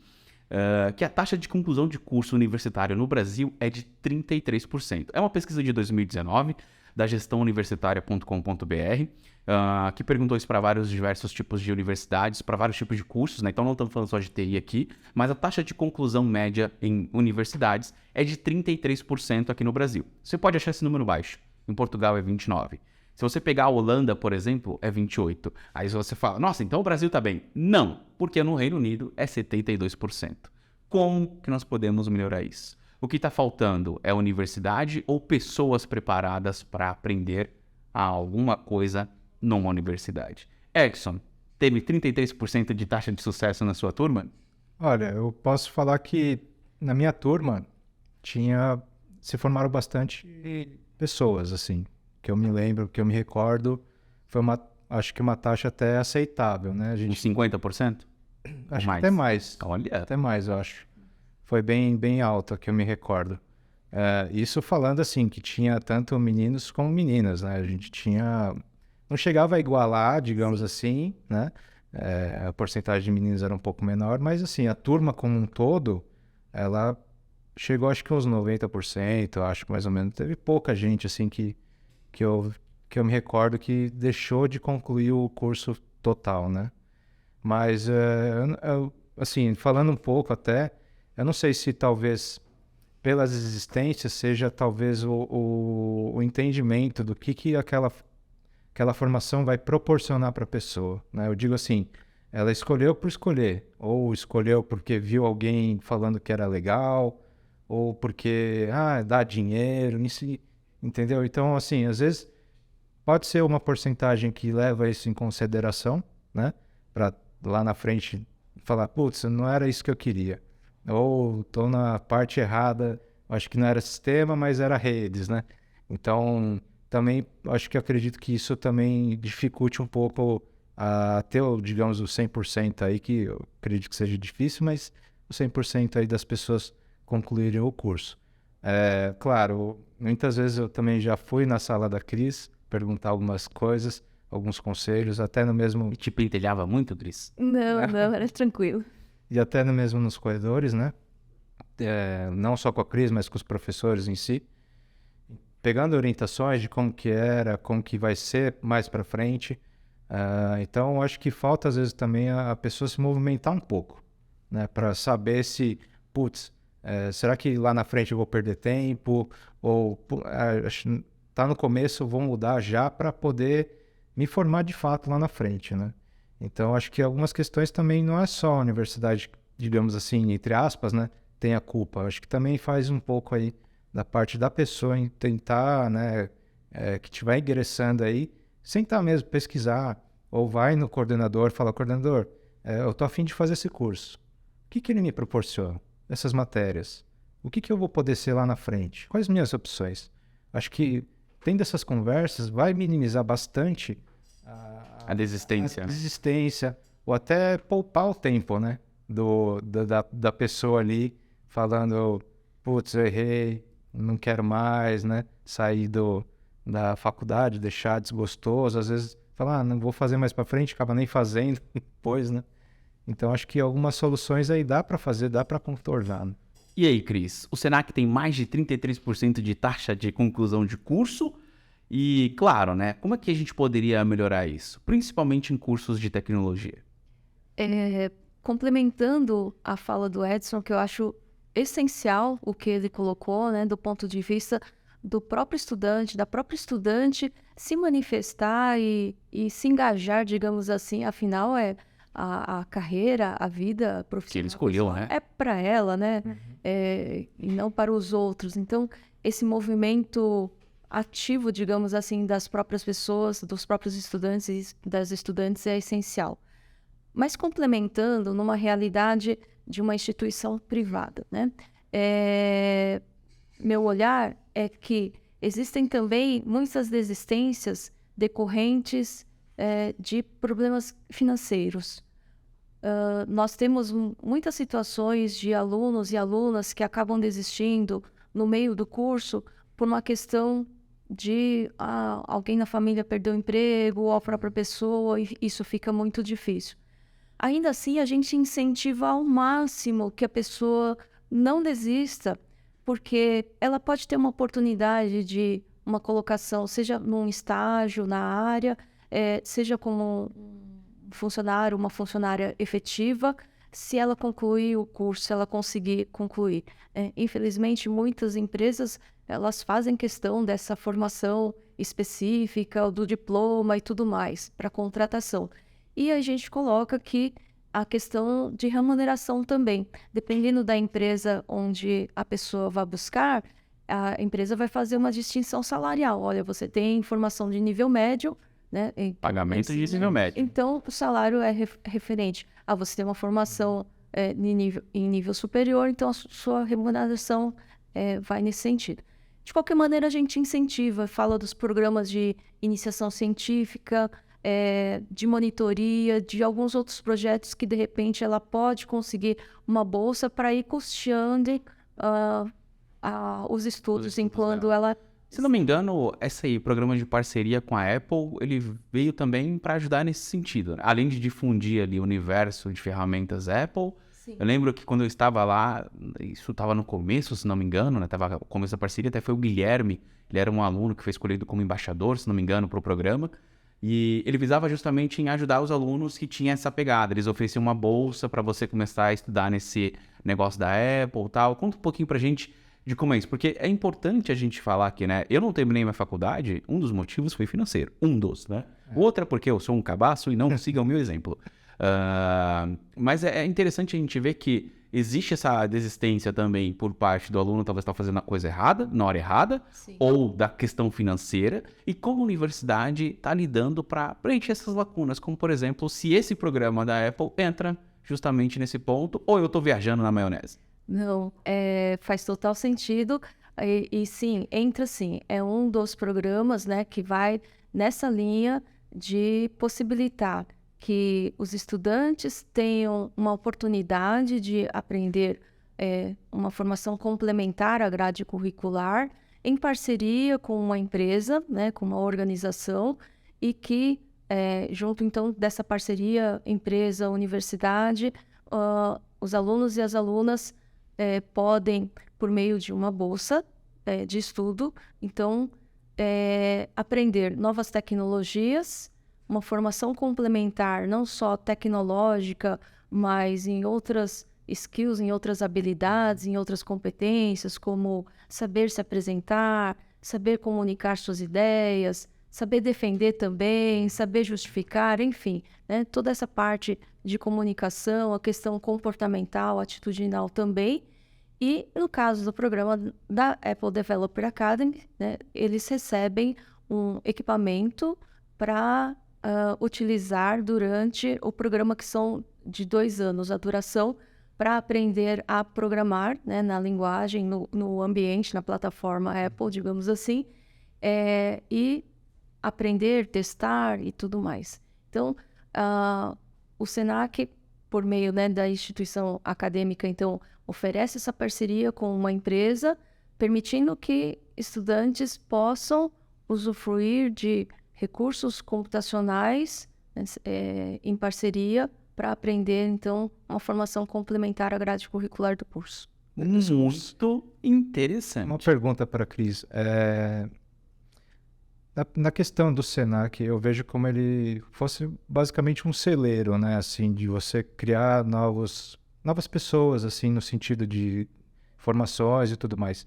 que a taxa de conclusão de curso universitário no Brasil é de 33%. É uma pesquisa de 2019, da gestãouniversitaria.com.br, que perguntou isso para vários diversos tipos de universidades, para vários tipos de cursos, né? Então não estamos falando só de TI aqui, mas a taxa de conclusão média em universidades é de 33% aqui no Brasil. Você pode achar esse número baixo, em Portugal é 29%. Se você pegar a Holanda, por exemplo, é 28%. Aí você fala, nossa, então o Brasil está bem. Não, porque no Reino Unido é 72%. Como que nós podemos melhorar isso? O que está faltando é universidade ou pessoas preparadas para aprender alguma coisa numa universidade? Edson, teve 33% de taxa de sucesso na sua turma? Olha, eu posso falar que na minha turma se formaram bastante pessoas, assim, que eu me lembro, que eu me recordo, acho que uma taxa até aceitável, né? Uns 50%? Acho que até mais. Olha. Até mais, eu acho. Foi bem, bem alta, que eu me recordo. Isso falando assim, que tinha tanto meninos como meninas, né? A gente tinha... Não chegava a igualar, digamos assim, né? A porcentagem de meninos era um pouco menor, mas assim, a turma como um todo, ela chegou acho que uns 90%, acho que mais ou menos. Teve pouca gente, assim, que eu me recordo que deixou de concluir o curso total, né? Mas, assim, falando um pouco até, eu não sei se talvez pelas existências seja talvez o entendimento do que aquela formação vai proporcionar para a pessoa, né? Eu digo assim, ela escolheu por escolher, ou escolheu porque viu alguém falando que era legal, ou porque, dá dinheiro, entendeu? Então, assim, às vezes pode ser uma porcentagem que leva isso em consideração, né? Para lá na frente falar, putz, não era isso que eu queria. Ou estou na parte errada, acho que não era sistema, mas era redes, né? Então, também acredito que isso também dificulte um pouco até, digamos, o 100% aí, que eu acredito que seja difícil, mas o 100% aí das pessoas concluírem o curso. Claro, muitas vezes eu também já fui na sala da Cris perguntar algumas coisas, alguns conselhos, até no mesmo... E te pentelhava muito, Cris? Não, era tranquilo. E até no mesmo nos corredores, né? Não só com a Cris, mas com os professores em si. Pegando orientações de como que era, como que vai ser mais para frente. Então, acho que falta, às vezes, também a pessoa se movimentar um pouco, né? Para saber se, putz, será que lá na frente eu vou perder tempo? Ou, tá no começo, vou mudar já para poder me formar de fato lá na frente, né? Então, acho que algumas questões também não é só a universidade, digamos assim, entre aspas, né? Tem a culpa. Acho que também faz um pouco aí da parte da pessoa em tentar, né? Que estiver ingressando aí, sentar mesmo, pesquisar, ou vai no coordenador e fala, coordenador, eu tô a fim de fazer esse curso. O que ele me proporciona? Essas matérias. O que eu vou poder ser lá na frente? Quais minhas opções? Acho que tendo essas conversas vai minimizar bastante a desistência. A desistência, ou até poupar o tempo, né? Da pessoa ali falando, putz, eu errei, não quero mais, né? Sair da faculdade, deixar desgostoso, às vezes falar, não vou fazer mais para frente, acaba nem fazendo depois, né? Então acho que algumas soluções aí dá para fazer, dá para contornar, né? E aí, Cris, o Senac tem mais de 33% de taxa de conclusão de curso e, claro, né, como é que a gente poderia melhorar isso? Principalmente em cursos de tecnologia. Complementando a fala do Edson, que eu acho essencial o que ele colocou, né, do ponto de vista do próprio estudante, da própria estudante se manifestar e se engajar, digamos assim, afinal a carreira, a vida profissional Que ele escolheu, né? É para ela, né? e não para os outros. Então, esse movimento ativo, digamos assim, das próprias pessoas, dos próprios estudantes e das estudantes é essencial. Mas complementando numa realidade de uma instituição privada, né? Meu olhar é que existem também muitas desistências decorrentes de problemas financeiros. Nós temos muitas situações de alunos e alunas que acabam desistindo no meio do curso por uma questão de alguém na família perdeu o emprego ou a própria pessoa, e isso fica muito difícil. Ainda assim, a gente incentiva ao máximo que a pessoa não desista, porque ela pode ter uma oportunidade de uma colocação, seja num estágio na área, seja como um funcionário, uma funcionária efetiva, se ela concluir o curso, se ela conseguir concluir. Infelizmente, muitas empresas elas fazem questão dessa formação específica, do diploma e tudo mais, para contratação. E a gente coloca aqui a questão de remuneração também. Dependendo da empresa onde a pessoa vai buscar, a empresa vai fazer uma distinção salarial. Olha, você tem formação de nível médio, né? Pagamento de nível médio. Então, o salário é referente a você ter uma formação em nível superior, então a sua remuneração vai nesse sentido. De qualquer maneira, a gente incentiva, fala dos programas de iniciação científica, de monitoria, de alguns outros projetos que, de repente, ela pode conseguir uma bolsa para ir custeando os estudos enquanto ela... Se não me engano, esse programa de parceria com a Apple, ele veio também para ajudar nesse sentido, né? Além de difundir ali o universo de ferramentas Apple. Sim. Eu lembro que quando eu estava lá, isso estava no começo, se não me engano, né? Estava no começo da parceria, até foi o Guilherme, ele era um aluno que foi escolhido como embaixador, se não me engano, para o programa. E ele visava justamente em ajudar os alunos que tinham essa pegada. Eles ofereciam uma bolsa para você começar a estudar nesse negócio da Apple e tal. Conta um pouquinho pra gente de como é isso, porque é importante a gente falar aqui, né? Eu não terminei minha faculdade, um dos motivos foi financeiro, um dos, né? O outro é porque eu sou um cabaço e não siga o meu exemplo. Mas é interessante a gente ver que existe essa desistência também por parte do aluno, talvez estar fazendo a coisa errada, na hora errada, sim, ou da questão financeira, e como a universidade está lidando para preencher essas lacunas, como, por exemplo, se esse programa da Apple entra justamente nesse ponto, ou eu estou viajando na maionese? Não, faz total sentido, e sim, entra sim, é um dos programas, né, que vai nessa linha de possibilitar que os estudantes tenham uma oportunidade de aprender uma formação complementar à grade curricular, em parceria com uma empresa, né, com uma organização, e que, junto então dessa parceria, empresa, universidade, os alunos e as alunas podem, por meio de uma bolsa de estudo, então, aprender novas tecnologias, uma formação complementar, não só tecnológica, mas em outras skills, em outras habilidades, em outras competências, como saber se apresentar, saber comunicar suas ideias, saber defender também, saber justificar, enfim, né? Toda essa parte de comunicação, a questão comportamental, atitudinal também. E no caso do programa da Apple Developer Academy, né, eles recebem um equipamento para utilizar durante o programa, que são de 2 anos a duração, para aprender a programar, né, na linguagem, no ambiente, na plataforma Apple, digamos assim, e aprender, testar e tudo mais. Então, o Senac, por meio, né, da instituição acadêmica, então, oferece essa parceria com uma empresa, permitindo que estudantes possam usufruir de recursos computacionais, né, em parceria, para aprender, então, uma formação complementar à grade curricular do curso. Muito interessante. Uma pergunta para a Cris. Na questão do Senac, eu vejo como ele fosse basicamente um celeiro, né? Assim, de você criar novas pessoas, assim, no sentido de formações e tudo mais.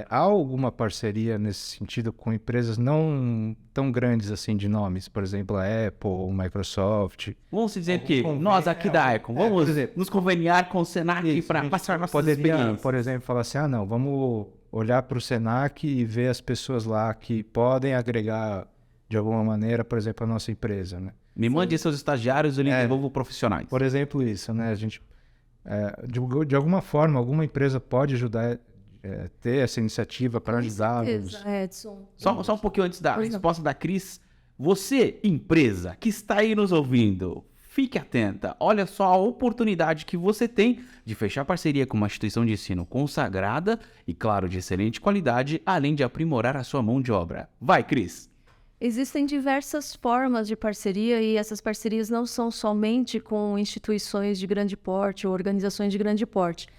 Há alguma parceria nesse sentido com empresas não tão grandes assim de nomes? Por exemplo, a Apple, o Microsoft. Vamos dizer Algum que convênio, nós aqui da Icon, por vamos exemplo, nos conveniar com o Senac Isso, a para gente passar nossas poderia, experiências. por exemplo, falar assim, não, vamos olhar para o Senac e ver as pessoas lá que podem agregar de alguma maneira, por exemplo, a nossa empresa, né? Me mande seus estagiários e eu lhe devolvo profissionais. Por exemplo, isso, né? A gente, de alguma forma, alguma empresa pode ajudar, ter essa iniciativa para ajudar. Edson. Só um pouquinho antes da Pois não. resposta da Cris. Você, empresa, que está aí nos ouvindo, fique atenta. Olha só a oportunidade que você tem de fechar parceria com uma instituição de ensino consagrada e, claro, de excelente qualidade, além de aprimorar a sua mão de obra. Vai, Cris. Existem diversas formas de parceria e essas parcerias não são somente com instituições de grande porte ou organizações de grande porte,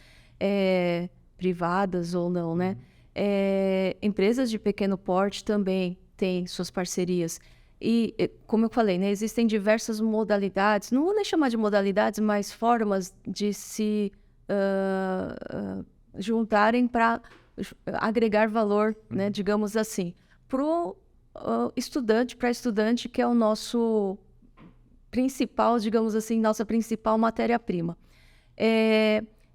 privadas ou não, né? Empresas de pequeno porte também têm suas parcerias. E, como eu falei, né, existem diversas modalidades, não vou nem chamar de modalidades, mas formas de se juntarem para agregar valor, né, digamos assim, para o estudante, que é o nosso principal, digamos assim, nossa principal matéria-prima.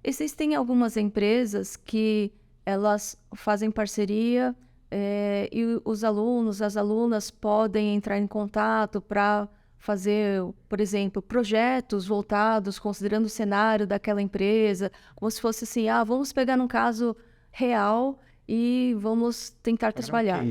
Existem algumas empresas que elas fazem parceria e os alunos, as alunas podem entrar em contato para fazer, por exemplo, projetos voltados, considerando o cenário daquela empresa, como se fosse assim, vamos pegar um caso real e vamos tentar trabalhar.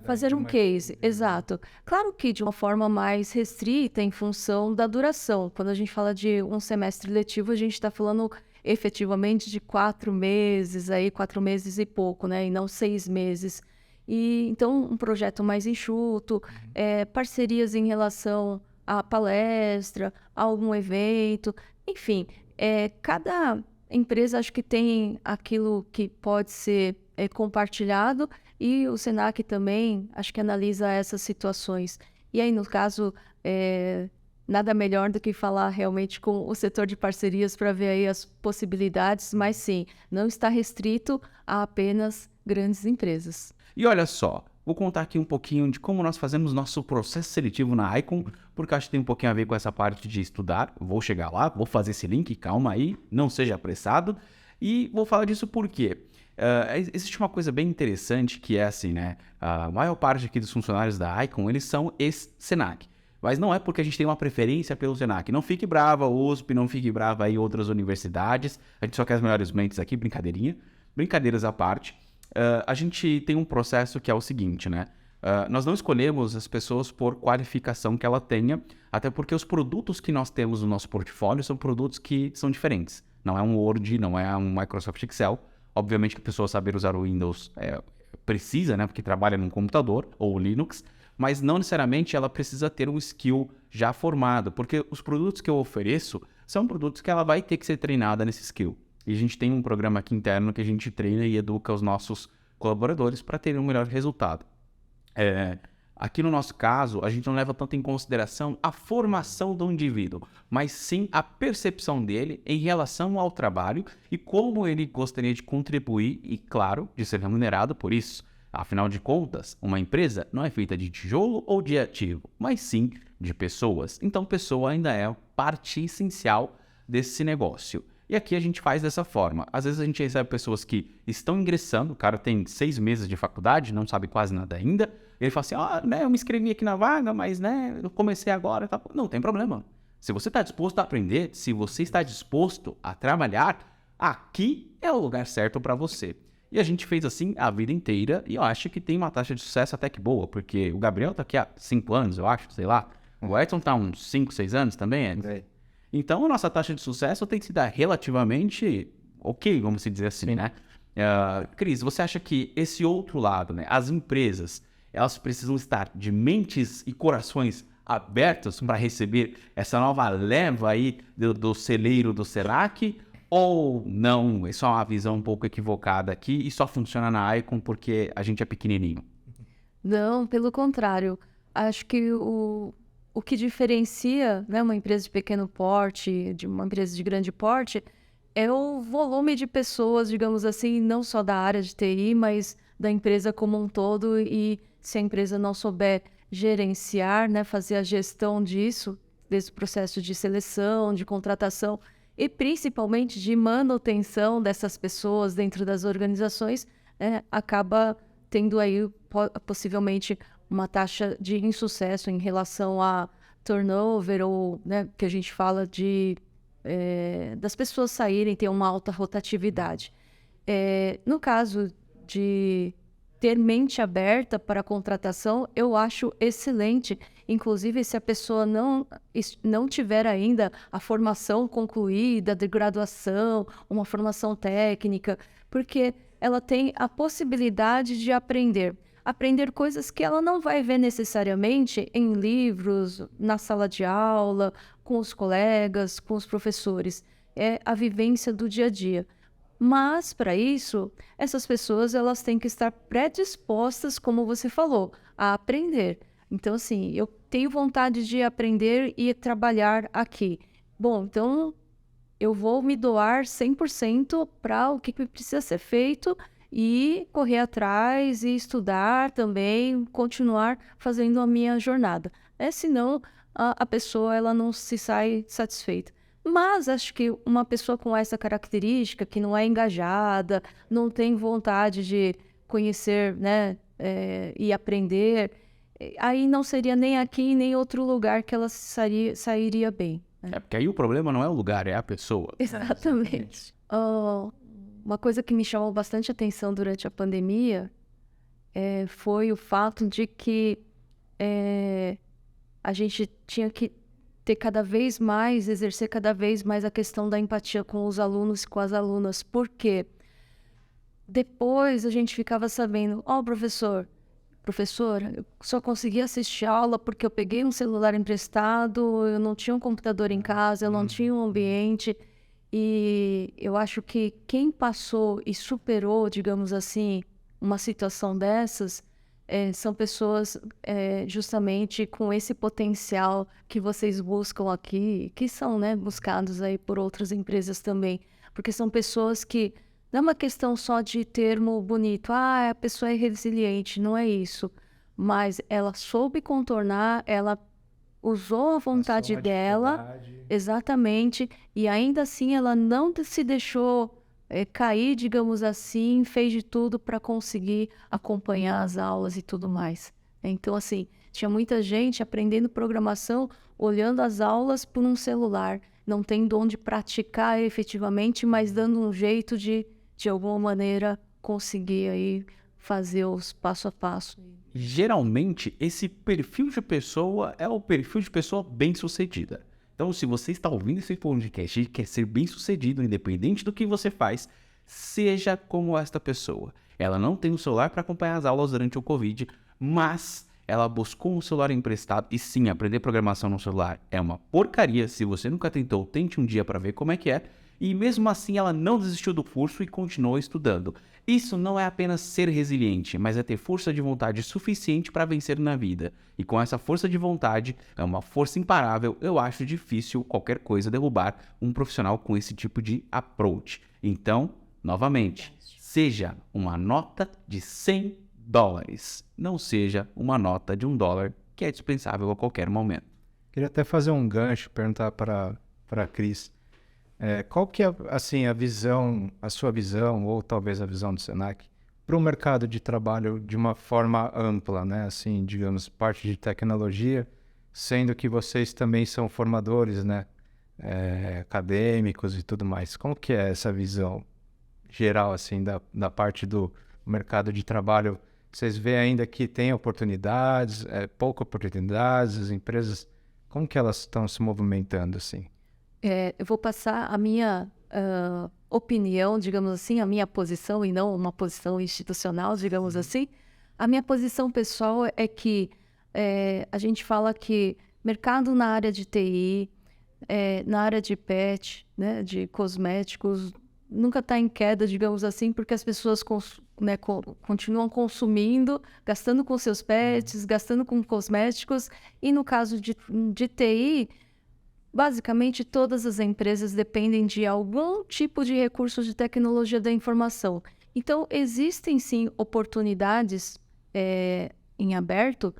Fazer um case, exato. Claro que de uma forma mais restrita em função da duração. Quando a gente fala de um semestre letivo, a gente está falando efetivamente de 4 meses, 4 meses e pouco, né? E não 6 meses. E então, um projeto mais enxuto, parcerias em relação à palestra, a algum evento, enfim, cada empresa acho que tem aquilo que pode ser compartilhado e o Senac também acho que analisa essas situações. E aí, no caso, nada melhor do que falar realmente com o setor de parcerias para ver aí as possibilidades, mas sim, não está restrito a apenas grandes empresas. E olha só, vou contar aqui um pouquinho de como nós fazemos nosso processo seletivo na Icon, porque acho que tem um pouquinho a ver com essa parte de estudar. Vou chegar lá, vou fazer esse link, calma aí, não seja apressado. E vou falar disso porque existe uma coisa bem interessante que é assim, né? A maior parte aqui dos funcionários da Icon, eles são ex-Senac. Mas não é porque a gente tem uma preferência pelo Senac. Não fique brava, USP, não fique brava aí outras universidades. A gente só quer as melhores mentes aqui, brincadeirinha. Brincadeiras à parte. A gente tem um processo que é o seguinte, né? Nós não escolhemos as pessoas por qualificação que ela tenha, até porque os produtos que nós temos no nosso portfólio são produtos que são diferentes. Não é um Word, não é um Microsoft Excel. Obviamente que a pessoa saber usar o Windows precisa, né? Porque trabalha num computador ou Linux, mas não necessariamente ela precisa ter um skill já formado, porque os produtos que eu ofereço são produtos que ela vai ter que ser treinada nesse skill. E a gente tem um programa aqui interno que a gente treina e educa os nossos colaboradores para terem um melhor resultado. Aqui no nosso caso, a gente não leva tanto em consideração a formação do indivíduo, mas sim a percepção dele em relação ao trabalho e como ele gostaria de contribuir e, claro, de ser remunerado por isso. Afinal de contas, uma empresa não é feita de tijolo ou de ativo, mas sim de pessoas. Então, pessoa ainda é parte essencial desse negócio. E aqui a gente faz dessa forma. Às vezes a gente recebe pessoas que estão ingressando, o cara tem 6 meses de faculdade, não sabe quase nada ainda. Ele fala assim, né, eu me inscrevi aqui na vaga, mas né, eu comecei agora. Tá... Não tem problema. Se você está disposto a aprender, se você está disposto a trabalhar, aqui é o lugar certo para você. E a gente fez assim a vida inteira e eu acho que tem uma taxa de sucesso até que boa, porque o Gabriel tá aqui há 5 anos, eu acho, sei lá. O Edson tá há uns 5, 6 anos também, Edson. Então, a nossa taxa de sucesso tem que se dar relativamente ok, vamos dizer assim, né? Cris, você acha que esse outro lado, né, as empresas, elas precisam estar de mentes e corações abertos para receber essa nova leva aí do celeiro do Senac? Ou não, é só uma visão um pouco equivocada aqui e só funciona na Icon porque a gente é pequenininho? Não, pelo contrário. Acho que o que diferencia, né, uma empresa de pequeno porte de uma empresa de grande porte é o volume de pessoas, digamos assim, não só da área de TI, mas da empresa como um todo, e se a empresa não souber gerenciar, né, fazer a gestão disso, desse processo de seleção, de contratação e principalmente de manutenção dessas pessoas dentro das organizações, acaba tendo aí possivelmente uma taxa de insucesso em relação a turnover, ou, né, que a gente fala de das pessoas saírem, ter uma alta rotatividade. No caso de ter mente aberta para a contratação, eu acho excelente, inclusive se a pessoa não tiver ainda a formação concluída de graduação, uma formação técnica, porque ela tem a possibilidade de aprender coisas que ela não vai ver necessariamente em livros, na sala de aula, com os colegas, com os professores. É a vivência do dia a dia. Mas, para isso, essas pessoas elas têm que estar predispostas, como você falou, a aprender. Então, assim, eu tenho vontade de aprender e trabalhar aqui. Bom, então eu vou me doar 100% para o que precisa ser feito e correr atrás e estudar também, continuar fazendo a minha jornada. Senão, a pessoa ela não se sai satisfeita. Mas acho que uma pessoa com essa característica, que não é engajada, não tem vontade de conhecer, né, e aprender, aí não seria nem aqui nem em outro lugar que ela sairia bem. Né? Porque aí o problema não é o lugar, é a pessoa. Exatamente. Uma coisa que me chamou bastante atenção durante a pandemia foi o fato de que a gente tinha que exercer cada vez mais a questão da empatia com os alunos e com as alunas. Por quê? Depois a gente ficava sabendo, professora, eu só consegui assistir a aula porque eu peguei um celular emprestado, eu não tinha um computador em casa, eu não tinha um ambiente. E eu acho que quem passou e superou, digamos assim, uma situação dessas, são pessoas justamente com esse potencial que vocês buscam aqui, que são, né, buscados aí por outras empresas também, porque são pessoas que não é uma questão só de termo bonito, a pessoa é resiliente, não é isso, mas ela soube contornar, ela usou a vontade dela, exatamente, e ainda assim ela não se deixou cair, digamos assim, fez de tudo para conseguir acompanhar as aulas e tudo mais. Então, assim, tinha muita gente aprendendo programação, olhando as aulas por um celular, não tendo onde praticar efetivamente, mas dando um jeito de alguma maneira, conseguir aí fazer os passo a passo. Geralmente, esse perfil de pessoa é o perfil de pessoa bem-sucedida. Então, se você está ouvindo esse podcast e quer ser bem-sucedido, independente do que você faz, seja como esta pessoa. Ela não tem um celular para acompanhar as aulas durante o Covid, mas ela buscou um celular emprestado. E sim, aprender programação no celular é uma porcaria. Se você nunca tentou, tente um dia para ver como é que é. E mesmo assim, ela não desistiu do curso e continuou estudando. Isso não é apenas ser resiliente, mas é ter força de vontade suficiente para vencer na vida. E com essa força de vontade, é uma força imparável, eu acho difícil qualquer coisa derrubar um profissional com esse tipo de approach. Então, novamente, seja uma nota de $100, não seja uma nota de $1 que é dispensável a qualquer momento. Queria até fazer um gancho, perguntar para a Cris. Qual que é, assim, a sua visão, ou talvez a visão do Senac, para o mercado de trabalho de uma forma ampla, né? Assim, digamos, parte de tecnologia, sendo que vocês também são formadores, né? Acadêmicos e tudo mais. Como que é essa visão geral, assim, da parte do mercado de trabalho? Vocês veem ainda que tem oportunidades, poucas oportunidades, as empresas, como que elas estão se movimentando, assim? Eu vou passar a minha opinião, digamos assim, a minha posição, e não uma posição institucional, digamos assim. A minha posição pessoal é que a gente fala que mercado na área de TI, na área de pet, né, de cosméticos, nunca está em queda, digamos assim, porque as pessoas continuam consumindo, gastando com seus pets, gastando com cosméticos, e no caso de TI... Basicamente, todas as empresas dependem de algum tipo de recurso de tecnologia da informação. Então, existem sim oportunidades em aberto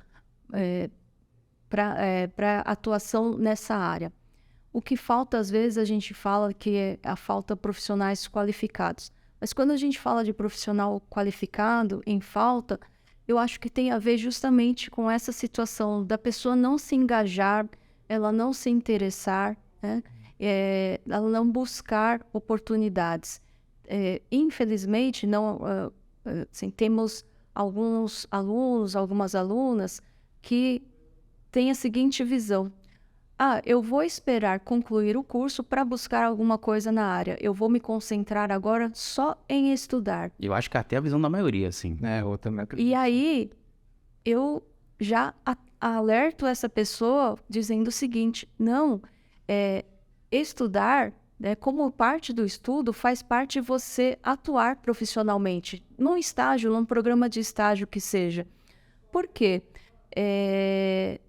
para atuação nessa área. O que falta, às vezes, a gente fala que é a falta de profissionais qualificados. Mas quando a gente fala de profissional qualificado em falta, eu acho que tem a ver justamente com essa situação da pessoa não se engajar, ela não se interessar, né? Ela não buscar oportunidades. Infelizmente, não, assim, temos alguns alunos, algumas alunas que têm a seguinte visão: eu vou esperar concluir o curso para buscar alguma coisa na área. Eu vou me concentrar agora só em estudar. Eu acho que até a visão da maioria, assim. Eu também acredito. E aí, eu já alerto essa pessoa dizendo o seguinte: não, estudar, né, como parte do estudo, faz parte de você atuar profissionalmente, num estágio, num programa de estágio que seja. Por quê?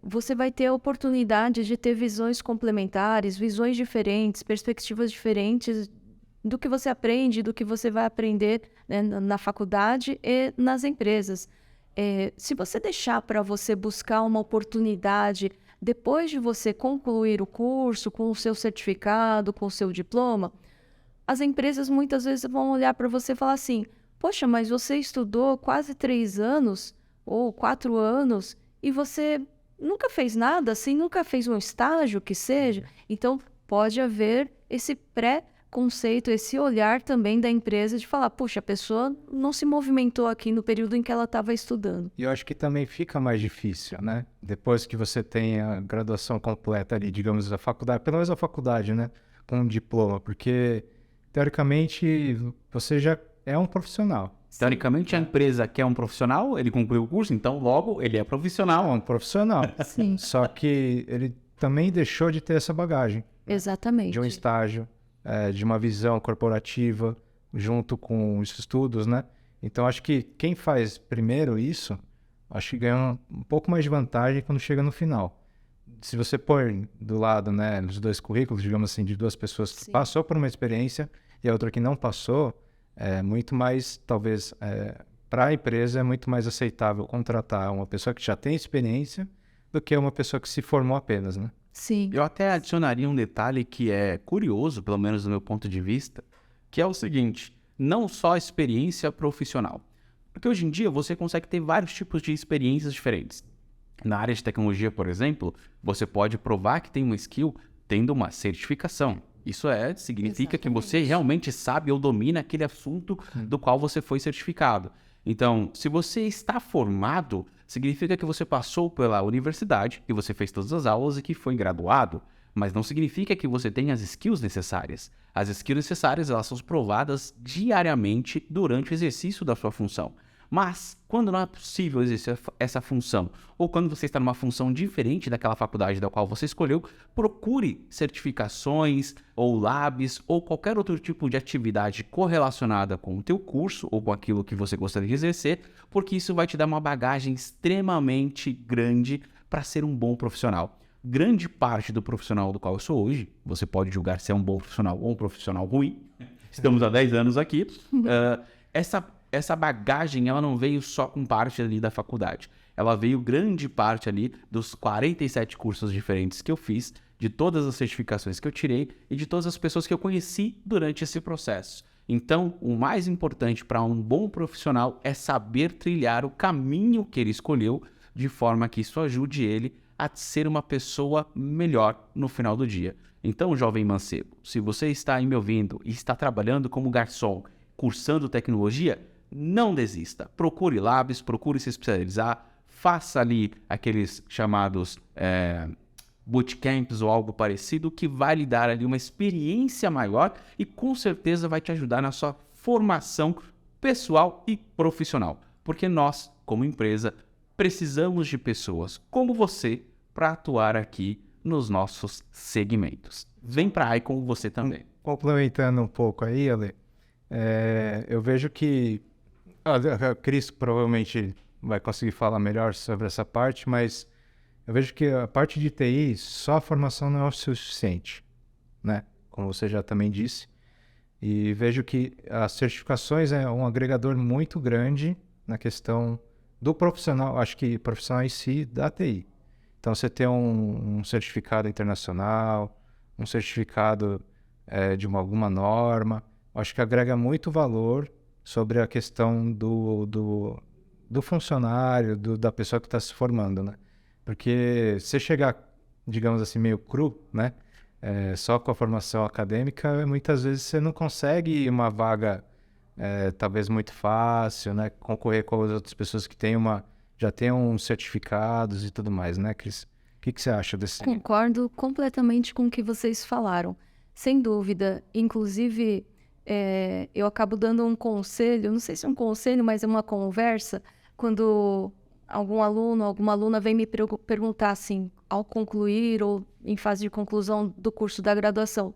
Você vai ter a oportunidade de ter visões complementares, visões diferentes, perspectivas diferentes do que você aprende, do que você vai aprender, né, na faculdade e nas empresas. Se você deixar para você buscar uma oportunidade depois de você concluir o curso, com o seu certificado, com o seu diploma, as empresas muitas vezes vão olhar para você e falar assim: poxa, mas você estudou quase 3 anos ou 4 anos e você nunca fez nada, assim, nunca fez um estágio que seja. Então, pode haver esse pré-conceito, esse olhar também da empresa de falar: puxa, a pessoa não se movimentou aqui no período em que ela estava estudando. E eu acho que também fica mais difícil, né? Depois que você tem a graduação completa ali, digamos, a faculdade, pelo menos a faculdade, né? Com um diploma, porque, teoricamente, você já é um profissional. Teoricamente, a empresa quer um profissional, ele concluiu o curso, então logo ele é profissional. É um profissional. Sim. Só que ele também deixou de ter essa bagagem. Exatamente. De um estágio, de uma visão corporativa, junto com os estudos, né? Então, acho que quem faz primeiro isso, acho que ganha um pouco mais de vantagem quando chega no final. Se você põe do lado, né, os dois currículos, digamos assim, de duas pessoas que Sim. passou por uma experiência e a outra que não passou, é muito mais, talvez, para a empresa é muito mais aceitável contratar uma pessoa que já tem experiência do que uma pessoa que se formou apenas, né? Sim. Eu até adicionaria um detalhe que é curioso, pelo menos do meu ponto de vista, que é o seguinte: não só experiência profissional. Porque hoje em dia você consegue ter vários tipos de experiências diferentes. Na área de tecnologia, por exemplo, você pode provar que tem uma skill tendo uma certificação. Isso significa que você realmente sabe ou domina aquele assunto do qual você foi certificado. Então, se você está formado, significa que você passou pela universidade, que você fez todas as aulas e que foi graduado. Mas não significa que você tenha as skills necessárias. As skills necessárias, elas são provadas diariamente durante o exercício da sua função. Mas, quando não é possível exercer essa função, ou quando você está numa função diferente daquela faculdade da qual você escolheu, procure certificações, ou labs, ou qualquer outro tipo de atividade correlacionada com o teu curso, ou com aquilo que você gostaria de exercer, porque isso vai te dar uma bagagem extremamente grande para ser um bom profissional. Grande parte do profissional do qual eu sou hoje, você pode julgar se é um bom profissional ou um profissional ruim, estamos há 10 anos aqui, essa bagagem, ela não veio só com parte ali da faculdade. Ela veio grande parte ali dos 47 cursos diferentes que eu fiz, de todas as certificações que eu tirei e de todas as pessoas que eu conheci durante esse processo. Então, o mais importante para um bom profissional é saber trilhar o caminho que ele escolheu, de forma que isso ajude ele a ser uma pessoa melhor no final do dia. Então, jovem mancebo, se você está aí me ouvindo e está trabalhando como garçom, cursando tecnologia, não desista. Procure labs, procure se especializar, faça ali aqueles chamados bootcamps ou algo parecido, que vai lhe dar ali uma experiência maior e com certeza vai te ajudar na sua formação pessoal e profissional. Porque nós, como empresa, precisamos de pessoas como você para atuar aqui nos nossos segmentos. Vem para a Icon você também. Complementando um pouco aí, Ale, eu vejo que a Cris provavelmente vai conseguir falar melhor sobre essa parte, mas eu vejo que a parte de TI, só a formação não é o suficiente, né? Como você já também disse. E vejo que as certificações é um agregador muito grande na questão do profissional, acho que profissional em si da TI. Então, você ter um certificado internacional, um certificado de alguma norma, acho que agrega muito valor sobre a questão do funcionário, da pessoa que está se formando, né? Porque se chegar, digamos assim, meio cru, né? Só com a formação acadêmica, muitas vezes você não consegue uma vaga talvez muito fácil, né? Concorrer com as outras pessoas que já tenham certificados e tudo mais, né, Cris? O que você acha desse? Concordo completamente com o que vocês falaram. Sem dúvida. Inclusive, eu acabo dando um conselho, não sei se é um conselho, mas é uma conversa, quando algum aluno, alguma aluna vem me perguntar assim, ao concluir ou em fase de conclusão do curso da graduação: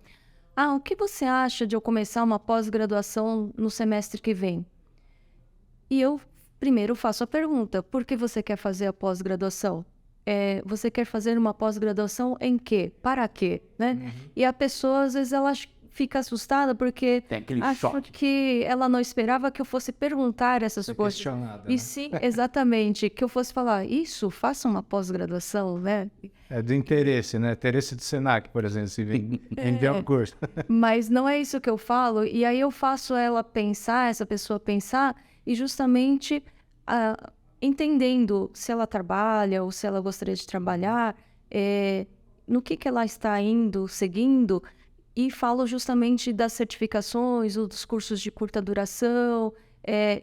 o que você acha de eu começar uma pós-graduação no semestre que vem? E eu primeiro faço a pergunta: por que você quer fazer a pós-graduação? Você quer fazer uma pós-graduação em quê? Para quê? Né? E a pessoa, às vezes, ela fica assustada porque Tem aquele acho choque. que ela não esperava que eu fosse perguntar essas coisas. Questionada, E né? sim, exatamente, que eu fosse falar: isso, faça uma pós-graduação, né? É do interesse, né? Interesse do Senac, por exemplo, se vender um curso. Mas não é isso que eu falo, e aí eu faço ela pensar, essa pessoa pensar, e justamente entendendo se ela trabalha ou se ela gostaria de trabalhar, no que ela está indo, seguindo, e falo justamente das certificações ou dos cursos de curta duração,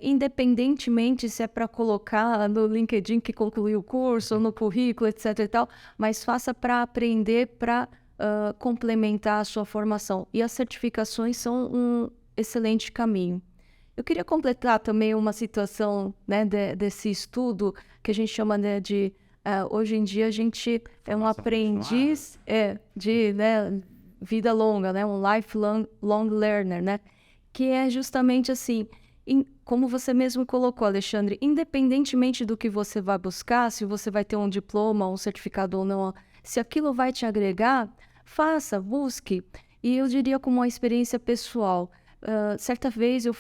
independentemente se é para colocar no LinkedIn que concluiu o curso, ou no currículo, etc. e tal, mas faça para aprender, para complementar a sua formação. E as certificações são um excelente caminho. Eu queria completar também uma situação, né, desse estudo que a gente chama, né, de... hoje em dia a gente é um aprendiz de, né, vida longa, né, um lifelong learner, né, que é justamente assim, como você mesmo colocou, Alexandre, independentemente do que você vai buscar, se você vai ter um diploma, um certificado ou não, se aquilo vai te agregar, faça, busque. E eu diria como uma experiência pessoal. Certa vez eu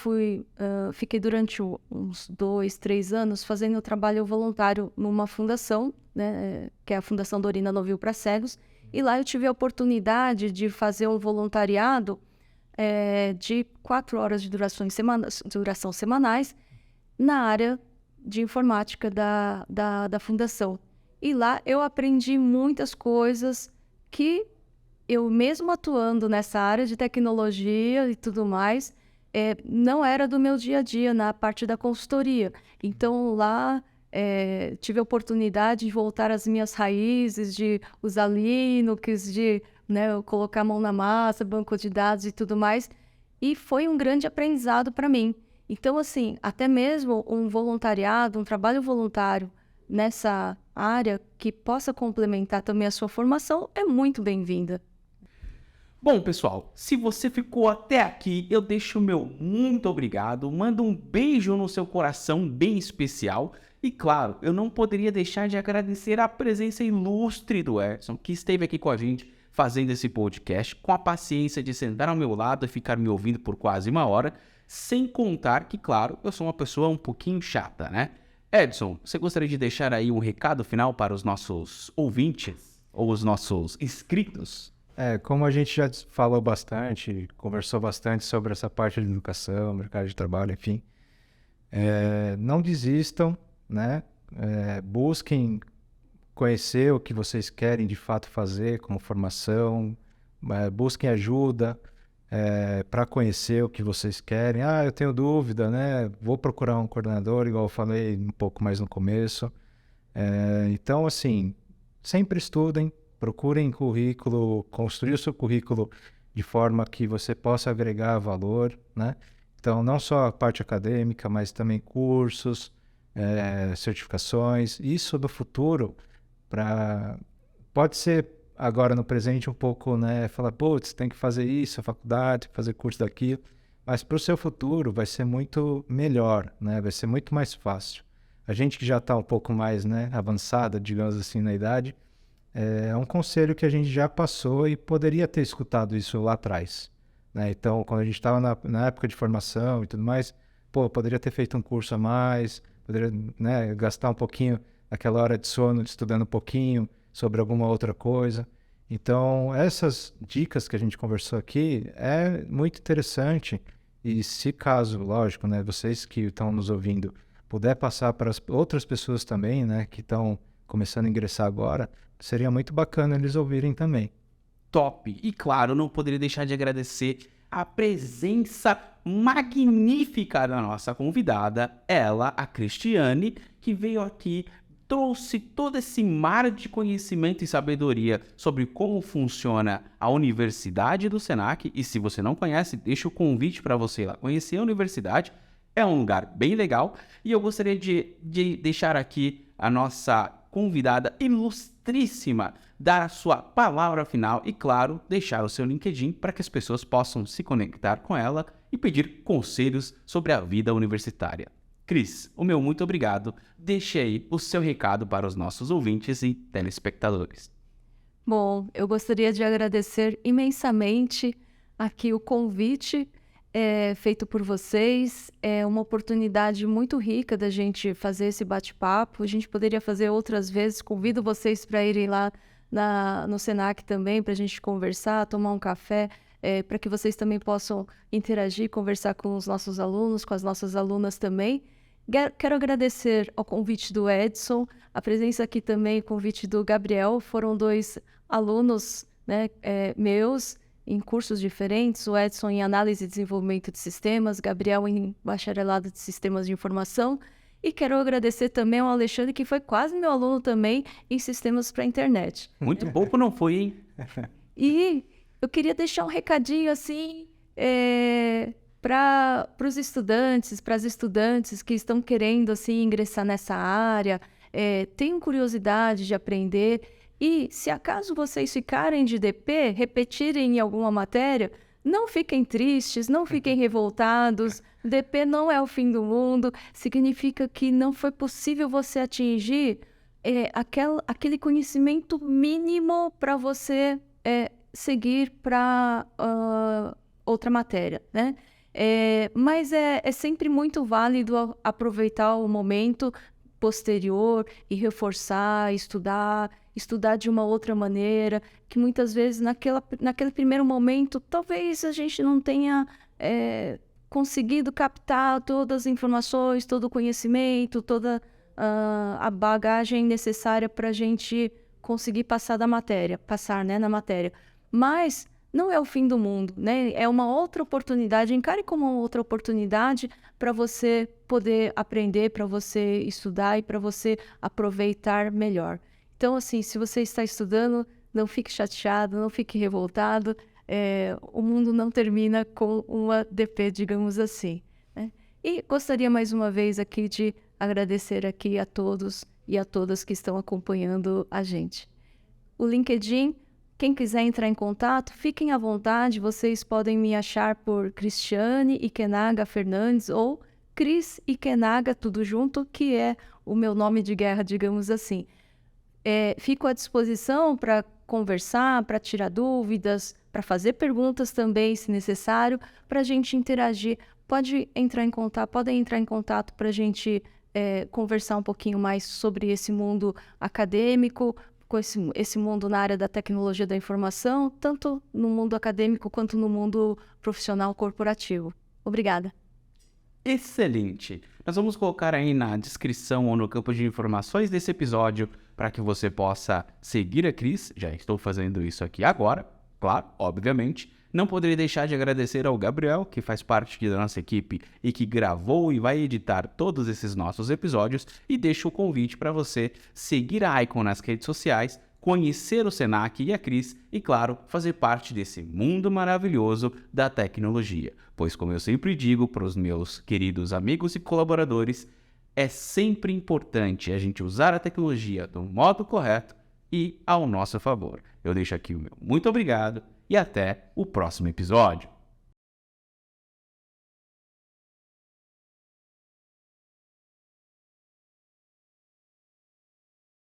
fiquei durante uns 2, 3 anos fazendo trabalho voluntário numa fundação, né, que é a Fundação Dorina Novil para Cegos, e lá eu tive a oportunidade de fazer um voluntariado de 4 horas de duração semanais na área de informática da fundação. E lá eu aprendi muitas coisas que eu, mesmo atuando nessa área de tecnologia e tudo mais, não era do meu dia a dia na parte da consultoria. Então, lá tive a oportunidade de voltar às minhas raízes, de usar Linux, de, né, colocar a mão na massa, banco de dados e tudo mais. E foi um grande aprendizado para mim. Então, assim, até mesmo um voluntariado, um trabalho voluntário nessa área que possa complementar também a sua formação é muito bem-vinda. Bom, pessoal, se você ficou até aqui, eu deixo o meu muito obrigado, mando um beijo no seu coração bem especial e, claro, eu não poderia deixar de agradecer a presença ilustre do Edson, que esteve aqui com a gente fazendo esse podcast, com a paciência de sentar ao meu lado e ficar me ouvindo por quase 1 hora, sem contar que, claro, eu sou uma pessoa um pouquinho chata, né? Edson, você gostaria de deixar aí um recado final para os nossos ouvintes ou os nossos inscritos? Como a gente já falou bastante, conversou bastante sobre essa parte de educação, mercado de trabalho, enfim, não desistam, né? Busquem conhecer o que vocês querem de fato fazer como formação, busquem ajuda para conhecer o que vocês querem. Eu tenho dúvida, né? Vou procurar um coordenador, igual eu falei um pouco mais no começo. Então, assim, sempre estudem, procurem currículo, construir o seu currículo de forma que você possa agregar valor, né? Então, não só a parte acadêmica, mas também cursos, certificações. Isso no futuro, pode ser agora no presente um pouco, né? Falar, putz, tem que fazer isso, a faculdade, tem que fazer curso daquilo. Mas para o seu futuro vai ser muito melhor, né? Vai ser muito mais fácil. a gente que já está um pouco mais, né, avançada, digamos assim, na idade, é um conselho que a gente já passou e poderia ter escutado isso lá atrás, né? Então, quando a gente estava na época de formação e tudo mais, poderia ter feito um curso a mais, poderia, né, gastar um pouquinho aquela hora de sono estudando um pouquinho sobre alguma outra coisa. Então, essas dicas que a gente conversou aqui é muito interessante e se caso, lógico, né, vocês que estão nos ouvindo puder passar para as outras pessoas também, né, que estão começando a ingressar agora, seria muito bacana eles ouvirem também. Top! E claro, não poderia deixar de agradecer a presença magnífica da nossa convidada, ela, a Cristiane, que veio aqui, trouxe todo esse mar de conhecimento e sabedoria sobre como funciona a Universidade do Senac. E se você não conhece, deixa o convite para você ir lá conhecer a universidade. É um lugar bem legal. E eu gostaria de deixar aqui a nossa convidada ilustríssima dar a sua palavra final e, claro, deixar o seu LinkedIn para que as pessoas possam se conectar com ela e pedir conselhos sobre a vida universitária. Cris, o meu muito obrigado. Deixe aí o seu recado para os nossos ouvintes e telespectadores. Bom, eu gostaria de agradecer imensamente aqui o convite feito por vocês. É uma oportunidade muito rica da gente fazer esse bate-papo. A gente poderia fazer outras vezes. Convido vocês para irem lá no Senac também, para a gente conversar, tomar um café, para que vocês também possam interagir, conversar com os nossos alunos, com as nossas alunas também. Quero agradecer ao convite do Edson, a presença aqui também, o convite do Gabriel. Foram 2 alunos, né, meus, em cursos diferentes, o Edson em Análise e Desenvolvimento de Sistemas, Gabriel em Bacharelado de Sistemas de Informação. E quero agradecer também ao Alexandre, que foi quase meu aluno também em Sistemas para a Internet. Muito pouco não foi, hein? E eu queria deixar um recadinho assim para os estudantes, para as estudantes que estão querendo assim ingressar nessa área, tenham curiosidade de aprender. E se acaso vocês ficarem de DP, repetirem em alguma matéria, não fiquem tristes, não fiquem revoltados. DP não é o fim do mundo. Significa que não foi possível você atingir aquele conhecimento mínimo para você seguir para outra matéria, né? Mas é sempre muito válido aproveitar o momento posterior e reforçar, estudar de uma outra maneira, que muitas vezes naquele primeiro momento talvez a gente não tenha conseguido captar todas as informações, todo o conhecimento, toda a bagagem necessária para a gente conseguir passar na matéria. Mas não é o fim do mundo, né? É uma outra oportunidade, encare como uma outra oportunidade para você poder aprender, para você estudar e para você aproveitar melhor. Então, assim, se você está estudando, não fique chateado, não fique revoltado. O mundo não termina com uma DP, digamos assim, né? E gostaria mais uma vez aqui de agradecer aqui a todos e a todas que estão acompanhando a gente. O LinkedIn, quem quiser entrar em contato, fiquem à vontade. Vocês podem me achar por Cristiane Ikenaga Fernandes ou Cris Ikenaga, tudo junto, que é o meu nome de guerra, digamos assim. Fico à disposição para conversar, para tirar dúvidas, para fazer perguntas também, se necessário, para a gente interagir. Podem entrar em contato para a gente conversar um pouquinho mais sobre esse mundo acadêmico, com esse mundo na área da tecnologia da informação, tanto no mundo acadêmico quanto no mundo profissional corporativo. Obrigada. Excelente! Nós vamos colocar aí na descrição ou no campo de informações desse episódio para que você possa seguir a Cris. Já estou fazendo isso aqui agora, claro, obviamente. Não poderia deixar de agradecer ao Gabriel, que faz parte aqui da nossa equipe e que gravou e vai editar todos esses nossos episódios, e deixo o convite para você seguir a Icon nas redes sociais, conhecer o Senac e a Cris e, claro, fazer parte desse mundo maravilhoso da tecnologia. Pois, como eu sempre digo para os meus queridos amigos e colaboradores, é sempre importante a gente usar a tecnologia do modo correto e ao nosso favor. Eu deixo aqui o meu muito obrigado e até o próximo episódio.